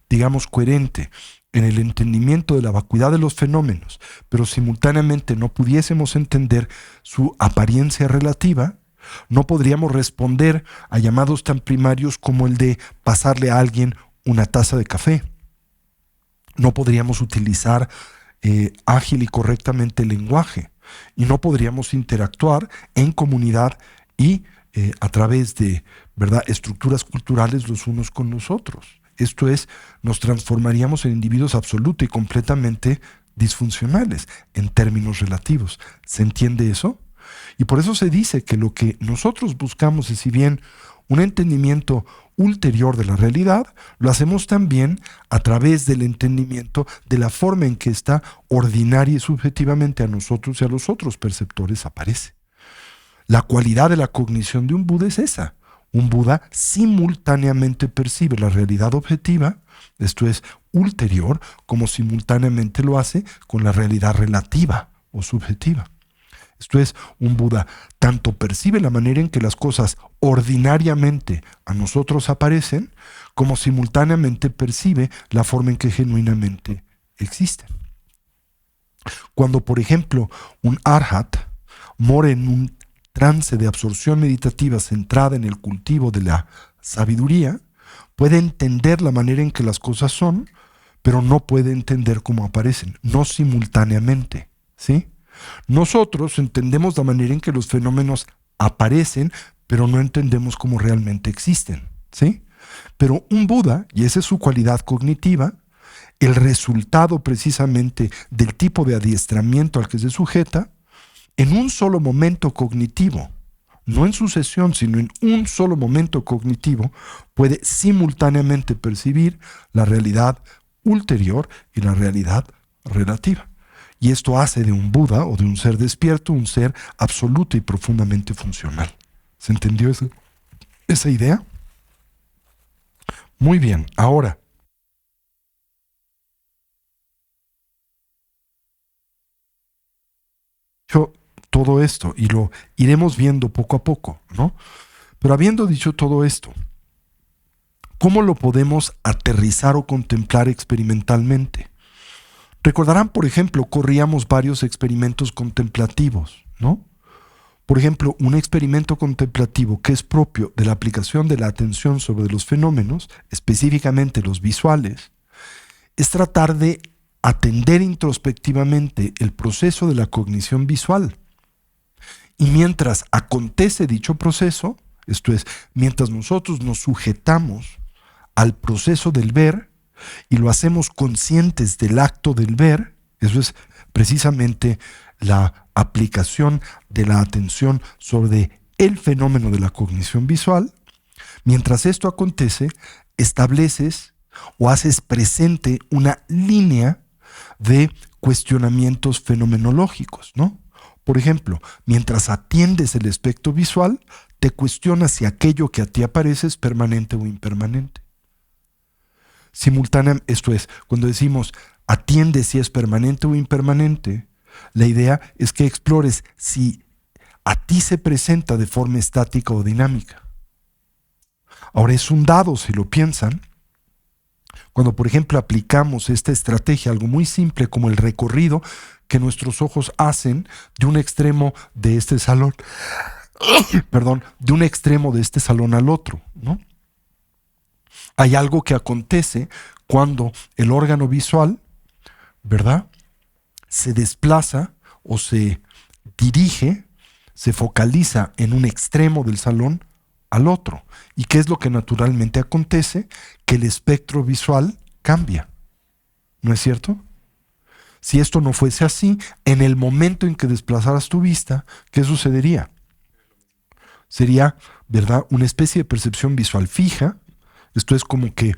digamos, coherente en el entendimiento de la vacuidad de los fenómenos, pero simultáneamente no pudiésemos entender su apariencia relativa, no podríamos responder a llamados tan primarios como el de pasarle a alguien una taza de café. No podríamos utilizar ágil y correctamente el lenguaje, y no podríamos interactuar en comunidad y a través de, ¿verdad?, estructuras culturales los unos con los otros. Esto es, nos transformaríamos en individuos absoluto y completamente disfuncionales en términos relativos. ¿Se entiende eso? Y por eso se dice que lo que nosotros buscamos es, si bien un entendimiento ulterior de la realidad, lo hacemos también a través del entendimiento de la forma en que esta ordinaria y subjetivamente a nosotros y a los otros perceptores aparece. La cualidad de la cognición de un Buda es esa. Un Buda simultáneamente percibe la realidad objetiva, esto es, ulterior, como simultáneamente lo hace con la realidad relativa o subjetiva. Esto es, un Buda tanto percibe la manera en que las cosas ordinariamente a nosotros aparecen, como simultáneamente percibe la forma en que genuinamente existen. Cuando, por ejemplo, un arhat mora en un trance de absorción meditativa centrada en el cultivo de la sabiduría, puede entender la manera en que las cosas son, pero no puede entender cómo aparecen, no simultáneamente, ¿sí? Nosotros entendemos la manera en que los fenómenos aparecen, pero no entendemos cómo realmente existen, ¿sí? Pero un Buda, y esa es su cualidad cognitiva, el resultado precisamente del tipo de adiestramiento al que se sujeta, en un solo momento cognitivo, no en sucesión, sino en un solo momento cognitivo, puede simultáneamente percibir la realidad ulterior y la realidad relativa. Y esto hace de un Buda o de un ser despierto un ser absoluto y profundamente funcional. ¿Se entendió esa idea? Muy bien, ahora, todo esto y lo iremos viendo poco a poco, ¿no? Pero habiendo dicho todo esto, ¿cómo lo podemos aterrizar o contemplar experimentalmente? Recordarán, por ejemplo, corríamos varios experimentos contemplativos, ¿no? Por ejemplo, un experimento contemplativo que es propio de la aplicación de la atención sobre los fenómenos, específicamente los visuales, es tratar de atender introspectivamente el proceso de la cognición visual. Y mientras acontece dicho proceso, esto es, mientras nosotros nos sujetamos al proceso del ver y lo hacemos conscientes del acto del ver, eso es precisamente la aplicación de la atención sobre el fenómeno de la cognición visual, mientras esto acontece, estableces o haces presente una línea de cuestionamientos fenomenológicos, ¿no? Por ejemplo, mientras atiendes el aspecto visual, te cuestionas si aquello que a ti aparece es permanente o impermanente. Simultáneamente, esto es, cuando decimos atiende si es permanente o impermanente, la idea es que explores si a ti se presenta de forma estática o dinámica. Ahora es un dado, si lo piensan, cuando por ejemplo aplicamos esta estrategia, algo muy simple como el recorrido que nuestros ojos hacen de un extremo de este salón, de un extremo de este salón al otro, ¿no? Hay algo que acontece cuando el órgano visual, ¿verdad?, se desplaza o se dirige, se focaliza en un extremo del salón al otro. ¿Y qué es lo que naturalmente acontece? Que el espectro visual cambia. ¿No es cierto? Si esto no fuese así, en el momento en que desplazaras tu vista, ¿qué sucedería? Sería, ¿verdad?, una especie de percepción visual fija. Esto es como que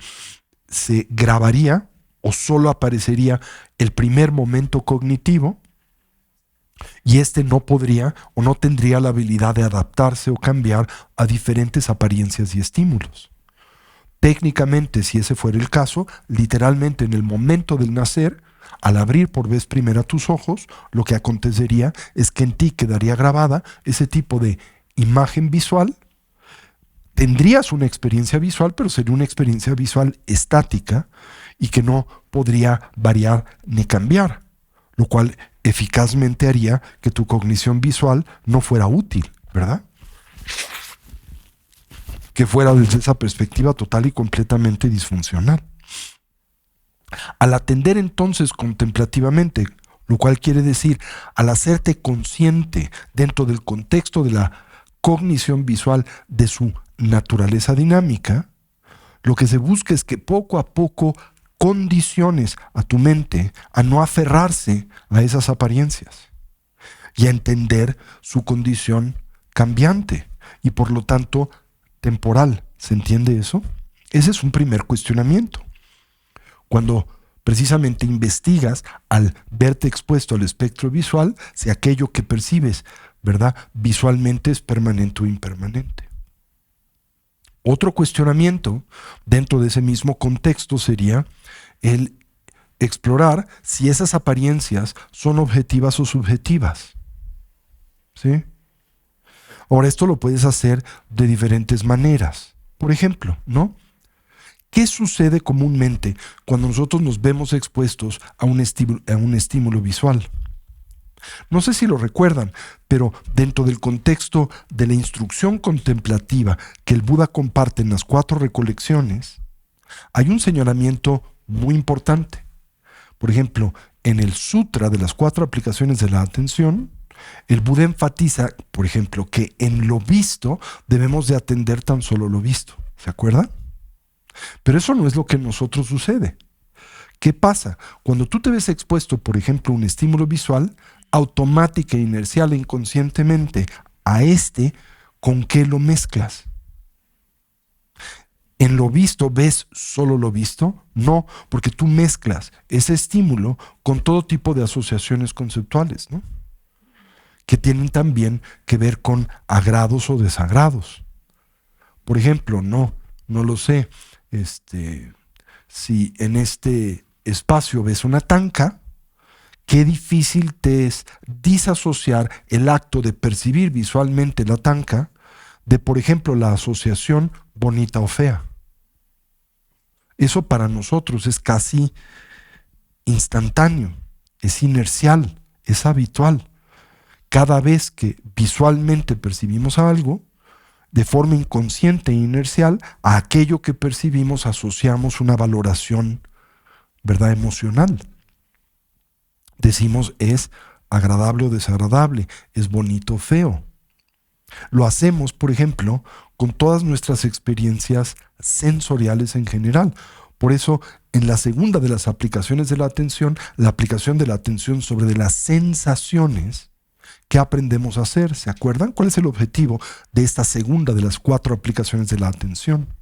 se grabaría o solo aparecería el primer momento cognitivo y este no podría o no tendría la habilidad de adaptarse o cambiar a diferentes apariencias y estímulos. Técnicamente, si ese fuera el caso, literalmente en el momento del nacer, al abrir por vez primera tus ojos, lo que acontecería es que en ti quedaría grabada ese tipo de imagen visual. Tendrías una experiencia visual, pero sería una experiencia visual estática y que no podría variar ni cambiar, lo cual eficazmente haría que tu cognición visual no fuera útil, ¿verdad? Que fuera desde esa perspectiva total y completamente disfuncional. Al atender entonces contemplativamente, lo cual quiere decir al hacerte consciente dentro del contexto de la cognición visual de su naturaleza dinámica, lo que se busca es que poco a poco condiciones a tu mente a no aferrarse a esas apariencias y a entender su condición cambiante y por lo tanto temporal. ¿Se entiende eso? Ese es un primer cuestionamiento. Cuando precisamente investigas al verte expuesto al espectro visual, si aquello que percibes, ¿verdad?, visualmente es permanente o impermanente. Otro cuestionamiento dentro de ese mismo contexto sería el explorar si esas apariencias son objetivas o subjetivas. ¿Sí? Ahora, esto lo puedes hacer de diferentes maneras. Por ejemplo, ¿no? ¿Qué sucede comúnmente cuando nosotros nos vemos expuestos a un estímulo visual? No sé si lo recuerdan, pero dentro del contexto de la instrucción contemplativa que el Buda comparte en las 4 recolecciones, hay un señalamiento muy importante. Por ejemplo, en el Sutra de las 4 aplicaciones de la atención, el Buda enfatiza, por ejemplo, que en lo visto debemos de atender tan solo lo visto. ¿Se acuerdan? Pero eso no es lo que en nosotros sucede. ¿Qué pasa? Cuando tú te ves expuesto, por ejemplo, a un estímulo visual, automática, inercial e inconscientemente, a ¿con qué lo mezclas? ¿En lo visto ves solo lo visto? No, porque tú mezclas ese estímulo con todo tipo de asociaciones conceptuales, ¿no?, que tienen también que ver con agrados o desagrados. Por ejemplo, no lo sé, si en este espacio ves una tanca, qué difícil te es disasociar el acto de percibir visualmente la tanca de, por ejemplo, la asociación bonita o fea. Eso para nosotros es casi instantáneo, es inercial, es habitual. Cada vez que visualmente percibimos algo, de forma inconsciente e inercial, a aquello que percibimos asociamos una valoración, ¿verdad?, emocional. Decimos es agradable o desagradable, es bonito o feo. Lo hacemos, por ejemplo, con todas nuestras experiencias sensoriales en general. Por eso, en la segunda de las aplicaciones de la atención, la aplicación de la atención sobre las sensaciones, ¿qué aprendemos a hacer? ¿Se acuerdan? ¿Cuál es el objetivo de esta segunda de las 4 aplicaciones de la atención?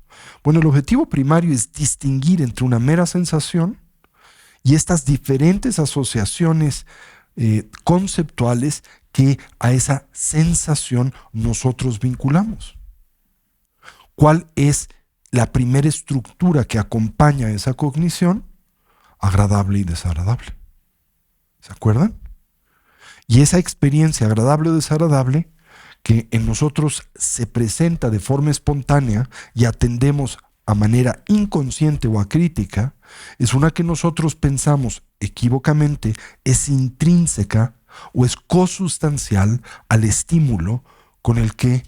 Bueno, el objetivo primario es distinguir entre una mera sensación y estas diferentes asociaciones conceptuales que a esa sensación nosotros vinculamos. ¿Cuál es la primera estructura que acompaña a esa cognición? Agradable y desagradable. ¿Se acuerdan? Y esa experiencia agradable o desagradable que en nosotros se presenta de forma espontánea y atendemos a manera inconsciente o acrítica, es una que nosotros pensamos equívocamente es intrínseca o es cosustancial al estímulo con el que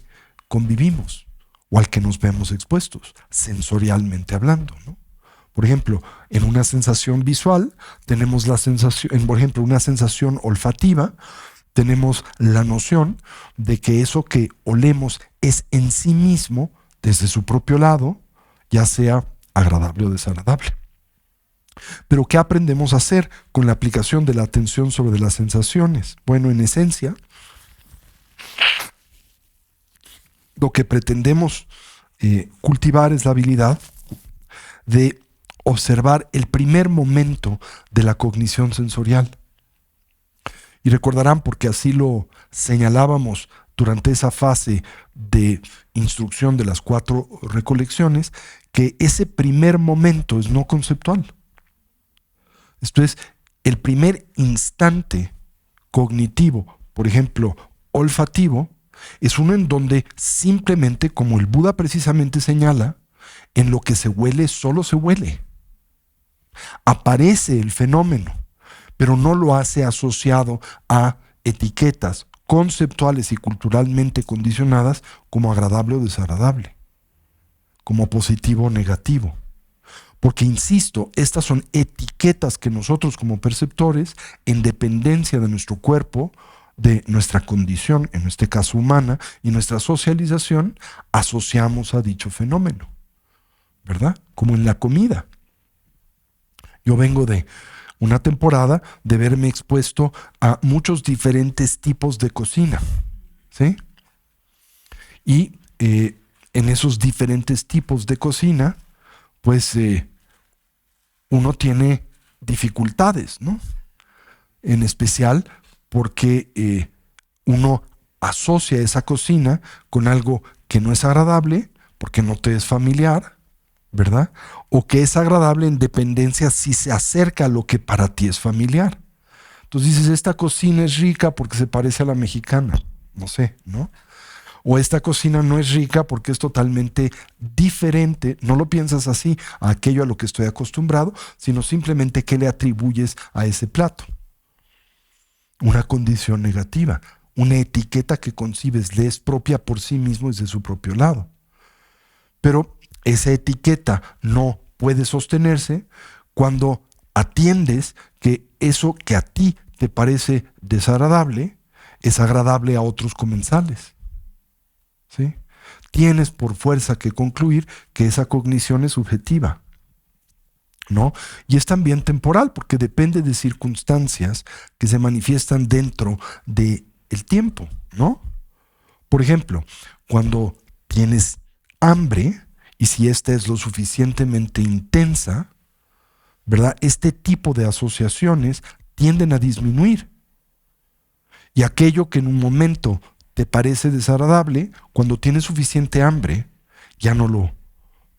convivimos o al que nos vemos expuestos, sensorialmente hablando, ¿no? Por ejemplo, en una sensación visual tenemos la sensación, por ejemplo, una sensación olfativa, tenemos la noción de que eso que olemos es en sí mismo, desde su propio lado, ya sea agradable o desagradable. Pero ¿qué aprendemos a hacer con la aplicación de la atención sobre las sensaciones? Bueno, en esencia, lo que pretendemos cultivar es la habilidad de observar el primer momento de la cognición sensorial. Y recordarán, porque así lo señalábamos durante esa fase de instrucción de las 4 recolecciones, que ese primer momento es no conceptual. Esto es, el primer instante cognitivo, por ejemplo, olfativo, es uno en donde simplemente, como el Buda precisamente señala, en lo que se huele solo se huele. Aparece el fenómeno, pero no lo hace asociado a etiquetas conceptuales y culturalmente condicionadas como agradable o desagradable, como positivo o negativo. Porque, insisto, estas son etiquetas que nosotros como perceptores, en dependencia de nuestro cuerpo, de nuestra condición, en este caso humana, y nuestra socialización, asociamos a dicho fenómeno, ¿verdad? Como en la comida. Yo vengo de una temporada de verme expuesto a muchos diferentes tipos de cocina, ¿sí? Y en esos diferentes tipos de cocina, pues uno tiene dificultades, ¿no? En especial porque uno asocia esa cocina con algo que no es agradable, porque no te es familiar, ¿verdad? O que es agradable en dependencia si se acerca a lo que para ti es familiar. Entonces dices, esta cocina es rica porque se parece a la mexicana, no sé, ¿no? O esta cocina no es rica porque es totalmente diferente, no lo piensas así, a aquello a lo que estoy acostumbrado, sino simplemente qué le atribuyes a ese plato. Una condición negativa, una etiqueta que concibes, le es propia por sí mismo desde su propio lado. Pero esa etiqueta no puede sostenerse cuando atiendes que eso que a ti te parece desagradable es agradable a otros comensales. ¿Sí? Tienes por fuerza que concluir que esa cognición es subjetiva, ¿no? Y es también temporal, porque depende de circunstancias que se manifiestan dentro del tiempo, ¿no? Por ejemplo, cuando tienes hambre, y si esta es lo suficientemente intensa, ¿verdad? Este tipo de asociaciones tienden a disminuir. Y aquello que en un momento te parece desagradable, cuando tienes suficiente hambre, ya no lo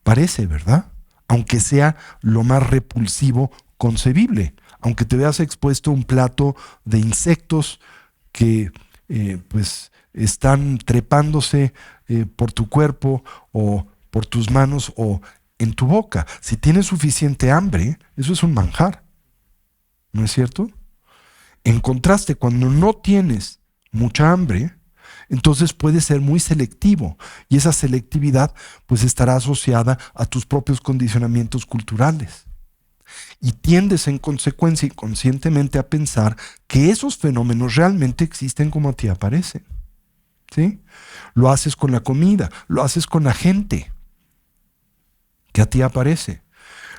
parece, ¿verdad? Aunque sea lo más repulsivo concebible, aunque te veas expuesto a un plato de insectos que pues están trepándose por tu cuerpo o por tus manos o en tu boca. Si tienes suficiente hambre, eso es un manjar, ¿no es cierto? En contraste, cuando no tienes mucha hambre, entonces puedes ser muy selectivo, y esa selectividad pues estará asociada a tus propios condicionamientos culturales. Y tiendes en consecuencia inconscientemente a pensar que esos fenómenos realmente existen como a ti aparecen. ¿Sí? Lo haces con la comida, lo haces con la gente que a ti aparece.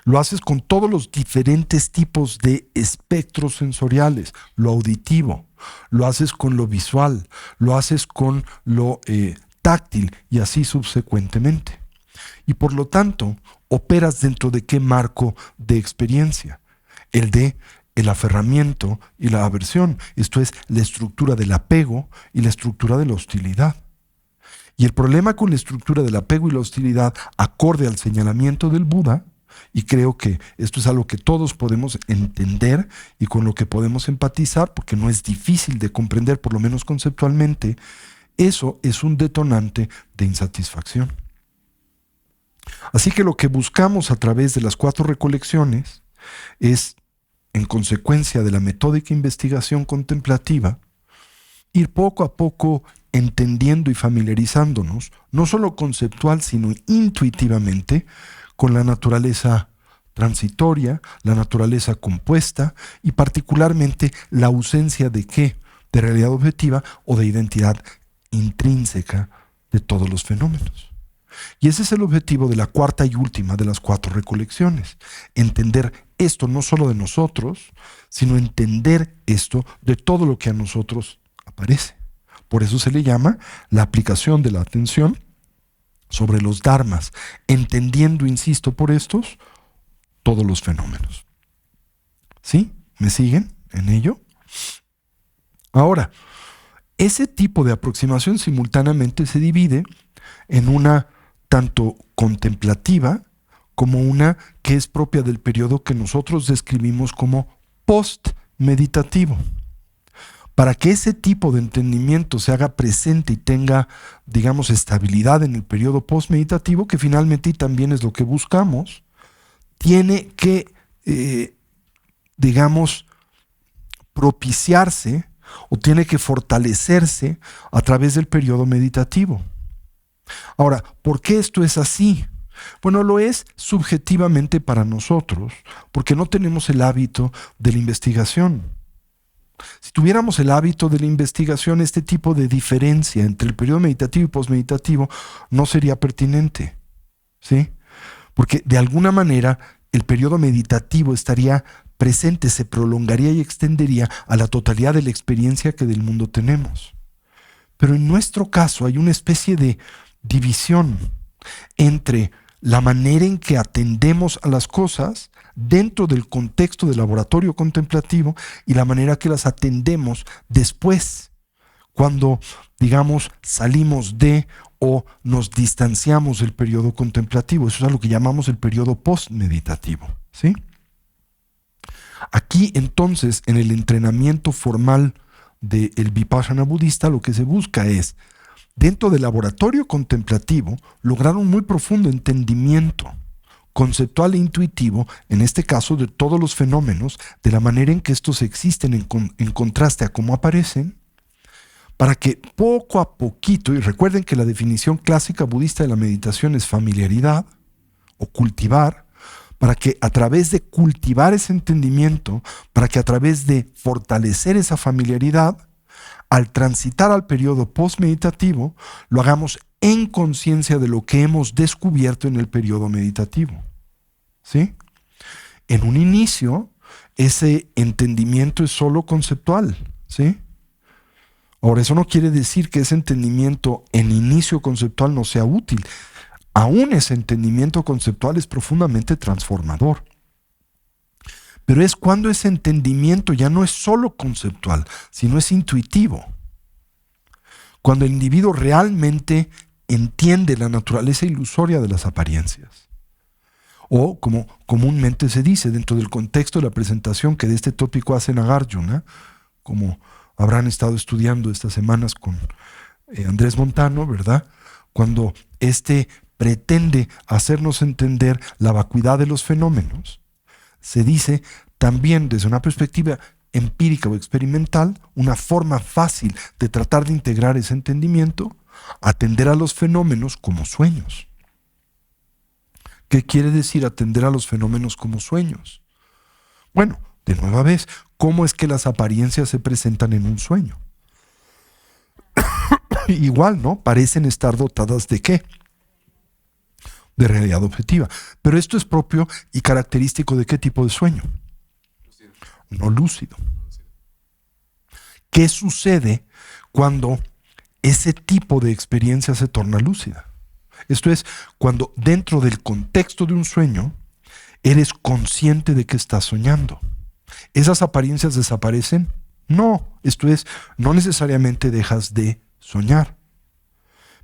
Lo haces con todos los diferentes tipos de espectros sensoriales, lo auditivo, lo haces con lo visual, lo haces con lo táctil y así subsecuentemente. Y por lo tanto, operas dentro de qué marco de experiencia, el de el aferramiento y la aversión, esto es la estructura del apego y la estructura de la hostilidad. Y el problema con la estructura del apego y la hostilidad, acorde al señalamiento del Buda, y creo que esto es algo que todos podemos entender y con lo que podemos empatizar, porque no es difícil de comprender, por lo menos conceptualmente, eso es un detonante de insatisfacción. Así que lo que buscamos a través de las 4 recolecciones es, en consecuencia de la metódica investigación contemplativa, ir poco a poco entendiendo y familiarizándonos, no solo conceptual, sino intuitivamente, con la naturaleza transitoria, la naturaleza compuesta y particularmente la ausencia de qué, de realidad objetiva o de identidad intrínseca de todos los fenómenos. Y ese es el objetivo de la cuarta y última de las 4 recolecciones. Entender esto no solo de nosotros, sino entender esto de todo lo que a nosotros aparece. Por eso se le llama la aplicación de la atención sobre los dharmas, entendiendo, insisto, por estos, todos los fenómenos. ¿Sí? ¿Me siguen en ello? Ahora, ese tipo de aproximación simultáneamente se divide en una tanto contemplativa como una que es propia del periodo que nosotros describimos como post-meditativo. Para que ese tipo de entendimiento se haga presente y tenga, digamos, estabilidad en el periodo post-meditativo, que finalmente y también es lo que buscamos, tiene que, digamos, propiciarse o tiene que fortalecerse a través del periodo meditativo. Ahora, ¿por qué esto es así? Bueno, lo es subjetivamente para nosotros, porque no tenemos el hábito de la investigación. Si tuviéramos el hábito de la investigación, este tipo de diferencia entre el periodo meditativo y posmeditativo no sería pertinente, ¿sí? Porque de alguna manera el periodo meditativo estaría presente, se prolongaría y extendería a la totalidad de la experiencia que del mundo tenemos. Pero en nuestro caso hay una especie de división entre la manera en que atendemos a las cosas dentro del contexto del laboratorio contemplativo y la manera que las atendemos después, cuando, digamos, salimos de o nos distanciamos del periodo contemplativo. Eso es lo que llamamos el periodo postmeditativo, ¿sí? Aquí, entonces, en el entrenamiento formal del Vipassana budista, lo que se busca es, dentro del laboratorio contemplativo, lograr un muy profundo entendimiento conceptual e intuitivo, en este caso de todos los fenómenos, de la manera en que estos existen en contraste a cómo aparecen, para que poco a poquito, y recuerden que la definición clásica budista de la meditación es familiaridad o cultivar, para que a través de cultivar ese entendimiento, para que a través de fortalecer esa familiaridad, al transitar al periodo postmeditativo, lo hagamos en conciencia de lo que hemos descubierto en el periodo meditativo. ¿Sí? En un inicio, ese entendimiento es solo conceptual. ¿Sí? Ahora, eso no quiere decir que ese entendimiento en inicio conceptual no sea útil. Aún ese entendimiento conceptual es profundamente transformador. Pero es cuando ese entendimiento ya no es solo conceptual, sino es intuitivo. Cuando el individuo realmente entiende la naturaleza ilusoria de las apariencias. O, como comúnmente se dice dentro del contexto de la presentación que de este tópico hace Nagarjuna, como habrán estado estudiando estas semanas con Andrés Montano, ¿verdad? Cuando pretende hacernos entender la vacuidad de los fenómenos, se dice también desde una perspectiva empírica o experimental, una forma fácil de tratar de integrar ese entendimiento, atender a los fenómenos como sueños. ¿Qué quiere decir atender a los fenómenos como sueños? Bueno, de nueva vez, ¿cómo es que las apariencias se presentan en un sueño? Igual, ¿no? Parecen estar dotadas ¿de qué? De realidad objetiva. Pero esto es propio y característico de ¿qué tipo de sueño? Lúcido. No lúcido. ¿Qué sucede cuando ese tipo de experiencia se torna lúcida? Esto es, cuando dentro del contexto de un sueño eres consciente de que estás soñando. ¿Esas apariencias desaparecen? No. Esto es, no necesariamente dejas de soñar.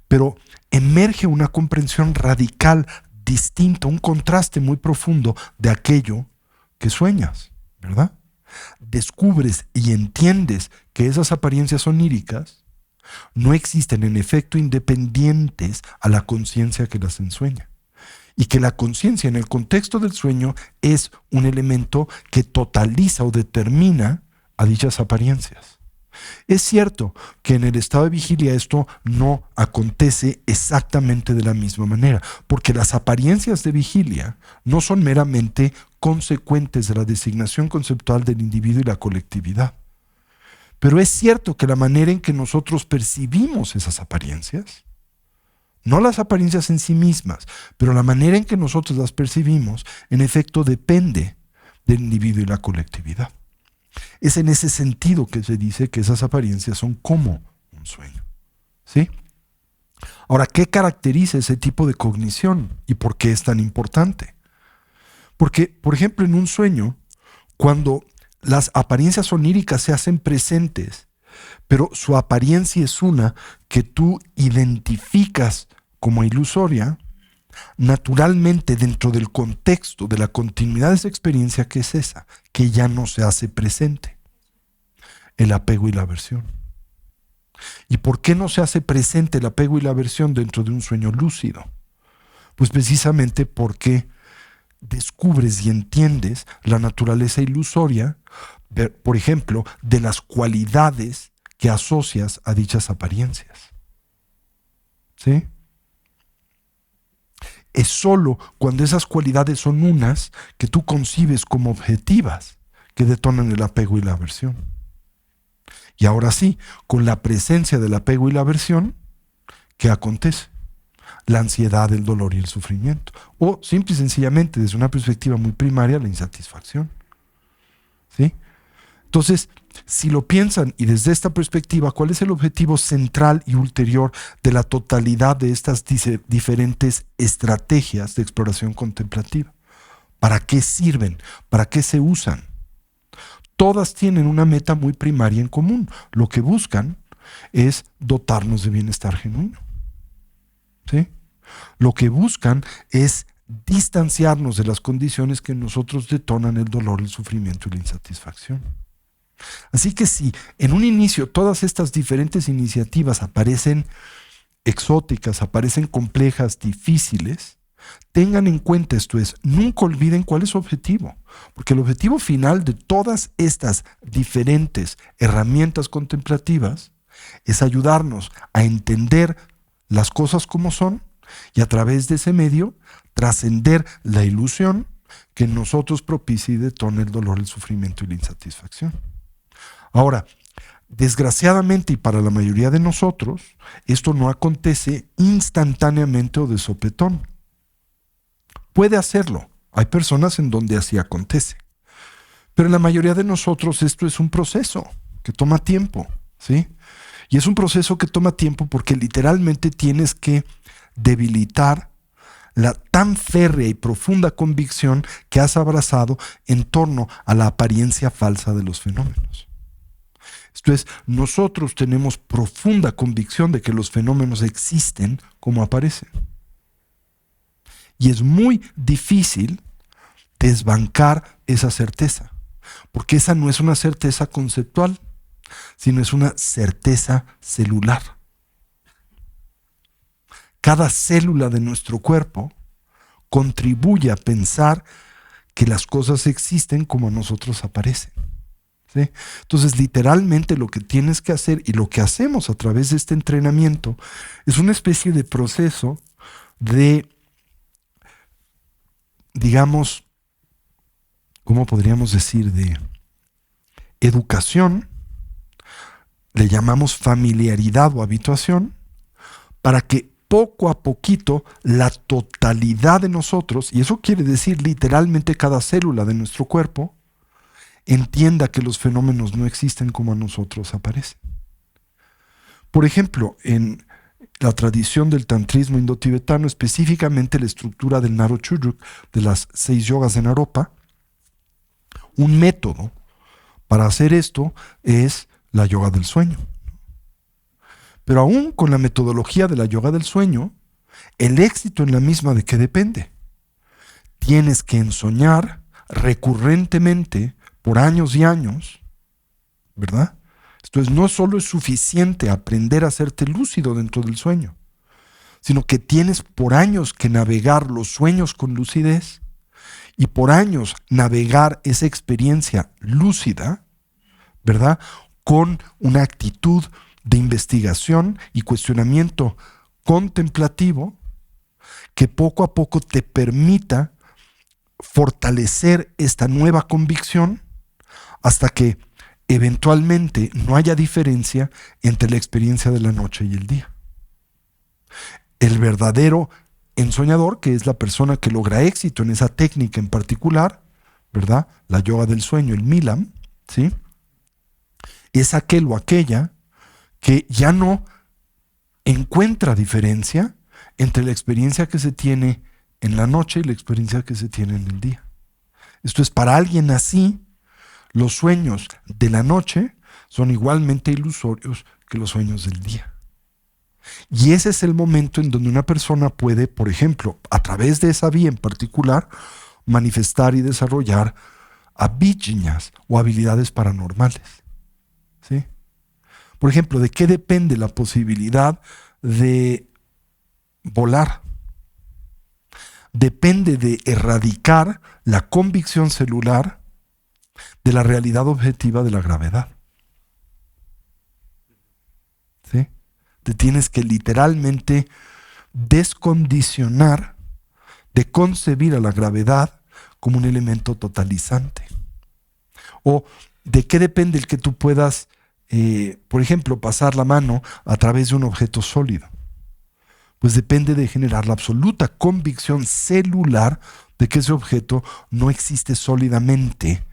Pero emerge una comprensión radical, distinta, un contraste muy profundo de aquello que sueñas, ¿verdad? Descubres y entiendes que esas apariencias oníricas no existen en efecto independientes a la conciencia que las ensueña. Y que la conciencia en el contexto del sueño es un elemento que totaliza o determina a dichas apariencias. Es cierto que en el estado de vigilia esto no acontece exactamente de la misma manera, porque las apariencias de vigilia no son meramente consecuentes de la designación conceptual del individuo y la colectividad. Pero es cierto que la manera en que nosotros percibimos esas apariencias, no las apariencias en sí mismas, pero la manera en que nosotros las percibimos, en efecto depende del individuo y la colectividad. Es en ese sentido que se dice que esas apariencias son como un sueño. ¿Sí? Ahora, ¿qué caracteriza ese tipo de cognición y por qué es tan importante? Porque, por ejemplo, en un sueño, cuando las apariencias oníricas se hacen presentes, pero su apariencia es una que tú identificas como ilusoria, naturalmente dentro del contexto de la continuidad de esa experiencia, que es esa, que ya no se hace presente, el apego y la aversión. ¿Y por qué no se hace presente el apego y la aversión dentro de un sueño lúcido? Pues precisamente porque descubres y entiendes la naturaleza ilusoria, por ejemplo, de las cualidades que asocias a dichas apariencias. ¿Sí? Es solo cuando esas cualidades son unas que tú concibes como objetivas que detonan el apego y la aversión. Y ahora sí, con la presencia del apego y la aversión, ¿qué acontece? La ansiedad, el dolor y el sufrimiento. O simple y sencillamente, desde una perspectiva muy primaria, la insatisfacción. ¿Sí? Entonces, si lo piensan y desde esta perspectiva, ¿cuál es el objetivo central y ulterior de la totalidad de estas diferentes estrategias de exploración contemplativa? ¿Para qué sirven? ¿Para qué se usan? Todas tienen una meta muy primaria en común. Lo que buscan es dotarnos de bienestar genuino. ¿Sí? Lo que buscan es distanciarnos de las condiciones que en nosotros detonan el dolor, el sufrimiento y la insatisfacción. Así que si en un inicio todas estas diferentes iniciativas aparecen exóticas, aparecen complejas, difíciles, tengan en cuenta esto es, nunca olviden cuál es su objetivo, porque el objetivo final de todas estas diferentes herramientas contemplativas es ayudarnos a entender las cosas como son y a través de ese medio trascender la ilusión que en nosotros propicia y detona el dolor, el sufrimiento y la insatisfacción. Ahora, desgraciadamente y para la mayoría de nosotros, esto no acontece instantáneamente o de sopetón. Puede hacerlo. Hay personas en donde así acontece. Pero en la mayoría de nosotros esto es un proceso que toma tiempo, ¿sí? Y es un proceso que toma tiempo porque literalmente tienes que debilitar la tan férrea y profunda convicción que has abrazado en torno a la apariencia falsa de los fenómenos. Esto es, nosotros tenemos profunda convicción de que los fenómenos existen como aparecen. Y es muy difícil desbancar esa certeza, porque esa no es una certeza conceptual, sino es una certeza celular. Cada célula de nuestro cuerpo contribuye a pensar que las cosas existen como a nosotros aparecen. ¿Sí? Entonces, literalmente lo que tienes que hacer y lo que hacemos a través de este entrenamiento es una especie de proceso de, digamos, ¿cómo podríamos decir? De educación, le llamamos familiaridad o habituación, para que poco a poquito la totalidad de nosotros, y eso quiere decir literalmente cada célula de nuestro cuerpo, entienda que los fenómenos no existen como a nosotros aparecen. Por ejemplo, en la tradición del tantrismo indotibetano, específicamente la estructura del Narochuruk, de las 6 yogas de Naropa, un método para hacer esto es la yoga del sueño. Pero aún con la metodología de la yoga del sueño, el éxito en la misma, ¿de qué depende? Tienes que ensoñar recurrentemente por años y años, ¿verdad? Entonces no solo es suficiente aprender a hacerte lúcido dentro del sueño, sino que tienes por años que navegar los sueños con lucidez y por años navegar esa experiencia lúcida, ¿verdad? Con una actitud de investigación y cuestionamiento contemplativo que poco a poco te permita fortalecer esta nueva convicción hasta que eventualmente no haya diferencia entre la experiencia de la noche y el día. El verdadero ensoñador, que es la persona que logra éxito en esa técnica en particular, ¿verdad? La yoga del sueño, el Milam, ¿sí? Es aquel o aquella que ya no encuentra diferencia entre la experiencia que se tiene en la noche y la experiencia que se tiene en el día. Esto es, para alguien así, los sueños de la noche son igualmente ilusorios que los sueños del día. Y ese es el momento en donde una persona puede, por ejemplo, a través de esa vía en particular, manifestar y desarrollar abhiññas o habilidades paranormales. ¿Sí? Por ejemplo, ¿de qué depende la posibilidad de volar? Depende de erradicar la convicción celular de la realidad objetiva de la gravedad. ¿Sí? Te tienes que literalmente descondicionar de concebir a la gravedad como un elemento totalizante. ¿O de qué depende el que tú puedas, por ejemplo, pasar la mano a través de un objeto sólido? Pues depende de generar la absoluta convicción celular de que ese objeto no existe sólidamente,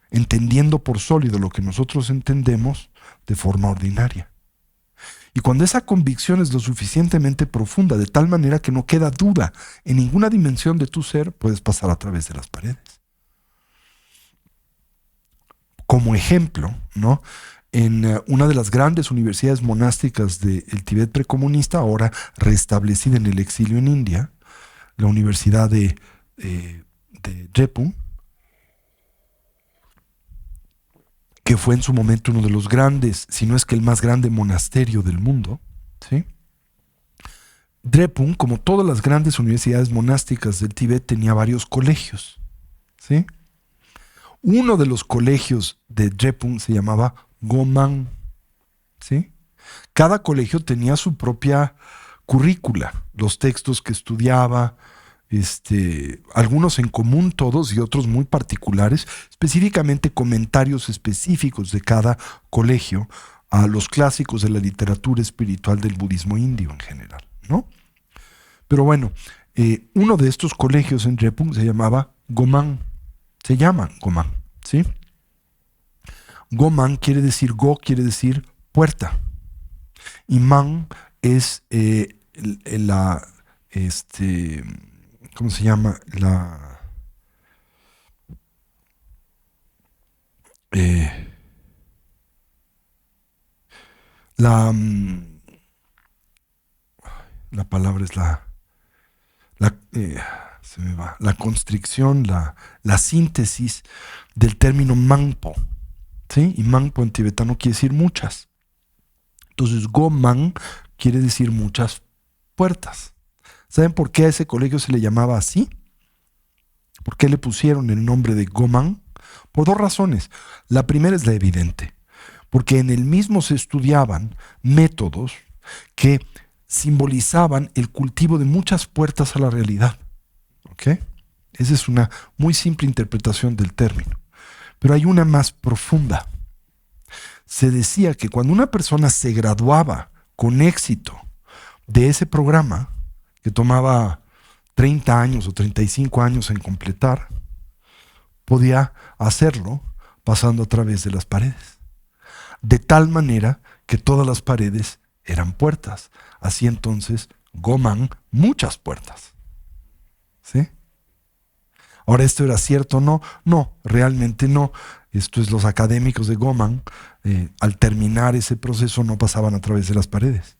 entendiendo por sólido lo que nosotros entendemos de forma ordinaria. Y cuando esa convicción es lo suficientemente profunda, de tal manera que no queda duda en ninguna dimensión de tu ser, puedes pasar a través de las paredes. Como ejemplo, ¿no? En una de las grandes universidades monásticas del Tíbet precomunista, ahora restablecida en el exilio en India, la Universidad de Drepung, que fue en su momento uno de los grandes, si no es que el más grande monasterio del mundo, ¿sí? Drepung, como todas las grandes universidades monásticas del Tíbet, tenía varios colegios, ¿sí? Uno de los colegios de Drepung se llamaba Gomang, ¿sí? Cada colegio tenía su propia currícula, los textos que estudiaba, algunos en común todos y otros muy particulares, específicamente comentarios específicos de cada colegio a los clásicos de la literatura espiritual del budismo indio en general, ¿no? Pero bueno, uno de estos colegios en Drepung se llamaba Gomang, se llama Gomang, ¿sí? Gomang quiere decir, Go quiere decir puerta, y Man es ¿cómo se llama? La palabra es se me va, la constricción, la síntesis del término Mangpo, ¿sí? Y Mangpo en tibetano quiere decir muchas. Entonces, Gomang quiere decir muchas puertas. ¿Saben por qué a ese colegio se le llamaba así? ¿Por qué le pusieron el nombre de Gomang? Por dos razones. La primera es la evidente, porque en el mismo se estudiaban métodos que simbolizaban el cultivo de muchas puertas a la realidad. ¿Ok? Esa es una muy simple interpretación del término. Pero hay una más profunda. Se decía que cuando una persona se graduaba con éxito de ese programa, que tomaba 30 años o 35 años en completar, podía hacerlo pasando a través de las paredes. De tal manera que todas las paredes eran puertas. Así entonces, Gomang, muchas puertas. ¿Sí? Ahora, ¿esto era cierto o no? No, realmente no. Esto es, los académicos de Gomang, al terminar ese proceso, no pasaban a través de las paredes.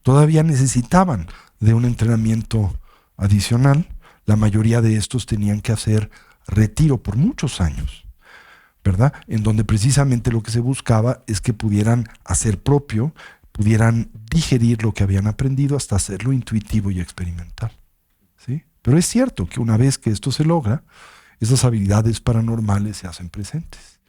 Todavía necesitaban de un entrenamiento adicional. La mayoría de estos tenían que hacer retiro por muchos años, ¿verdad? En donde precisamente lo que se buscaba es que pudieran hacer propio, pudieran digerir lo que habían aprendido hasta hacerlo intuitivo y experimental, ¿sí? Pero es cierto que una vez que esto se logra, esas habilidades paranormales se hacen presentes.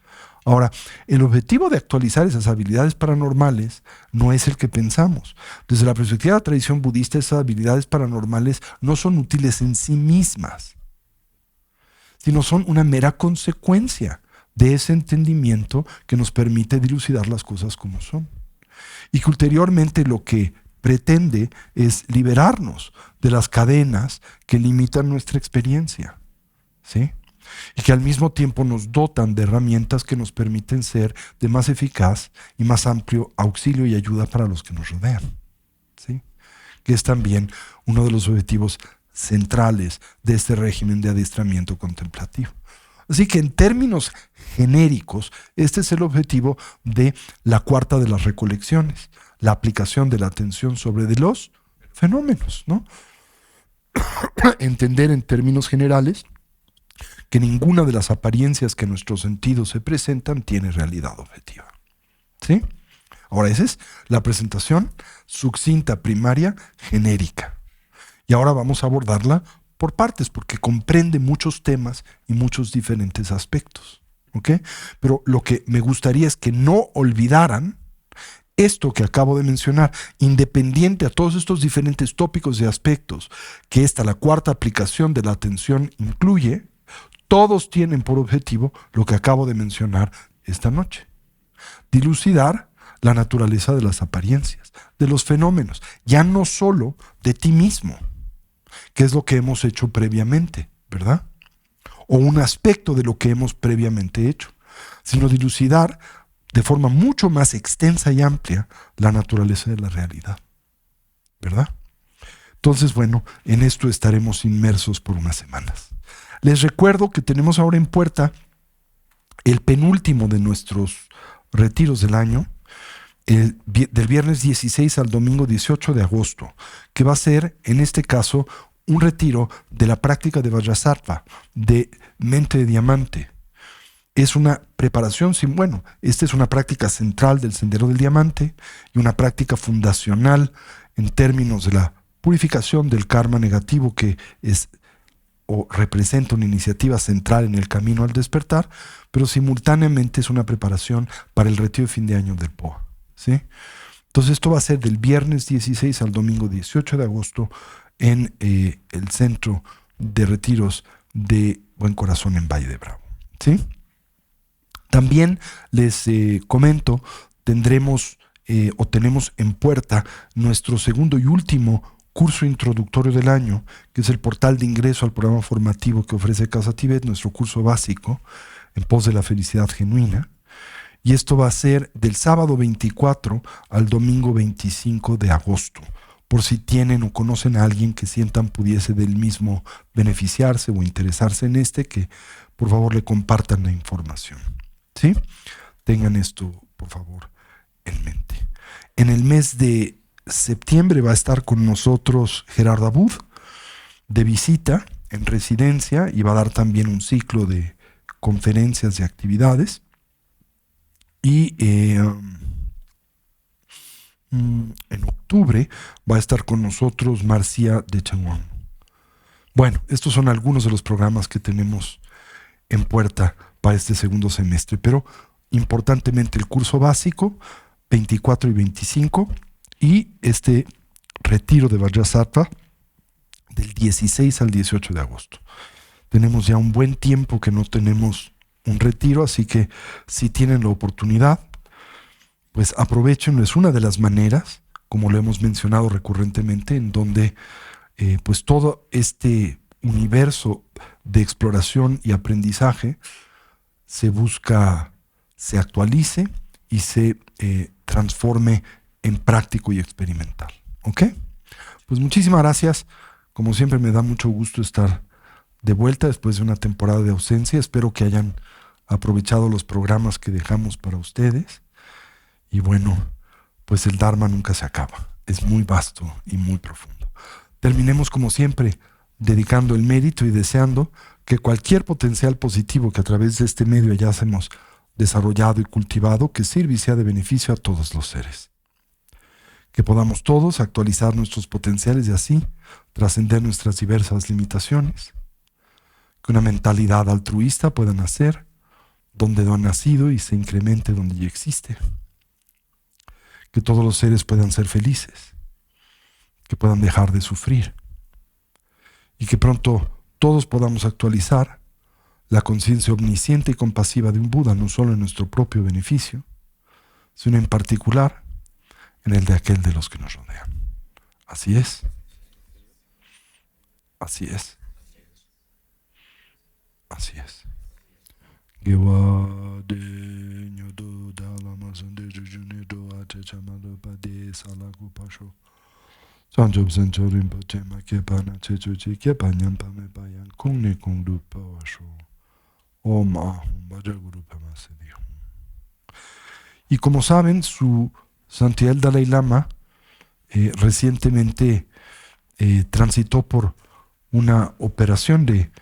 Ahora, el objetivo de actualizar esas habilidades paranormales no es el que pensamos. Desde la perspectiva de la tradición budista, esas habilidades paranormales no son útiles en sí mismas, sino son una mera consecuencia de ese entendimiento que nos permite dilucidar las cosas como son. Y que ulteriormente lo que pretende es liberarnos de las cadenas que limitan nuestra experiencia, ¿sí? Y que al mismo tiempo nos dotan de herramientas que nos permiten ser de más eficaz y más amplio auxilio y ayuda para los que nos rodean, ¿sí? Que es también uno de los objetivos centrales de este régimen de adiestramiento contemplativo. Así que en términos genéricos, este es el objetivo de la cuarta de las recolecciones, la aplicación de la atención sobre de los fenómenos, ¿no? Entender en términos generales que ninguna de las apariencias que nuestros sentidos se presentan tiene realidad objetiva, ¿sí? Ahora, esa es la presentación sucinta, primaria, genérica. Y ahora vamos a abordarla por partes, porque comprende muchos temas y muchos diferentes aspectos, ¿ok? Pero lo que me gustaría es que no olvidaran esto que acabo de mencionar, independiente a todos estos diferentes tópicos y aspectos que la cuarta aplicación de la atención incluye, todos tienen por objetivo lo que acabo de mencionar esta noche: dilucidar la naturaleza de las apariencias, de los fenómenos, ya no solo de ti mismo, que es lo que hemos hecho previamente, ¿verdad? O un aspecto de lo que hemos previamente hecho, sino dilucidar de forma mucho más extensa y amplia la naturaleza de la realidad, ¿verdad? Entonces, bueno, en esto estaremos inmersos por unas semanas. Les recuerdo que tenemos ahora en puerta el penúltimo de nuestros retiros del año, del viernes 16 al domingo 18 de agosto, que va a ser, en este caso, un retiro de la práctica de Vajrasattva, de mente de diamante. Es una preparación, esta es una práctica central del Sendero del Diamante y una práctica fundacional en términos de la purificación del karma negativo que es o representa una iniciativa central en el camino al despertar, pero simultáneamente es una preparación para el retiro de fin de año del POA, ¿sí? Entonces esto va a ser del viernes 16 al domingo 18 de agosto en el centro de retiros de Buen Corazón en Valle de Bravo, ¿sí? También les comento, tenemos en puerta nuestro segundo y último curso introductorio del año, que es el portal de ingreso al programa formativo que ofrece Casa Tibet, nuestro curso básico en pos de la felicidad genuina. Y esto va a ser del sábado 24 al domingo 25 de agosto. Por si tienen o conocen a alguien que sientan pudiese del mismo beneficiarse o interesarse en que por favor le compartan la información, ¿sí? Tengan esto, por favor, en mente. En el mes de septiembre va a estar con nosotros Gerardo Abud, de visita en residencia, y va a dar también un ciclo de conferencias y actividades. Y en octubre va a estar con nosotros Marcia de Changwon. Bueno, estos son algunos de los programas que tenemos en puerta para este segundo semestre, pero importantemente el curso básico 24 y 25 y este retiro de Vajrasattva del 16 al 18 de agosto. Tenemos ya un buen tiempo que no tenemos un retiro, así que si tienen la oportunidad, pues aprovechenlo. Es una de las maneras, como lo hemos mencionado recurrentemente, en donde pues todo este universo de exploración y aprendizaje se actualice y se transforme en práctico y experimental. ¿Ok? Pues muchísimas gracias. Como siempre me da mucho gusto estar de vuelta después de una temporada de ausencia. Espero que hayan aprovechado los programas que dejamos para ustedes. Y bueno, pues el Dharma nunca se acaba. Es muy vasto y muy profundo. Terminemos como siempre dedicando el mérito y deseando que cualquier potencial positivo que a través de este medio hayamos desarrollado y cultivado, que sirva y sea de beneficio a todos los seres. Que podamos todos actualizar nuestros potenciales y así trascender nuestras diversas limitaciones. Que una mentalidad altruista pueda nacer donde no ha nacido y se incremente donde ya existe. Que todos los seres puedan ser felices, que puedan dejar de sufrir y que pronto todos podamos actualizar la conciencia omnisciente y compasiva de un Buda, no solo en nuestro propio beneficio, sino en particular en el de aquel de los que nos rodean. Así es. Así es. Así es. Y como saben, su Santidad el Dalai Lama recientemente transitó por una operación de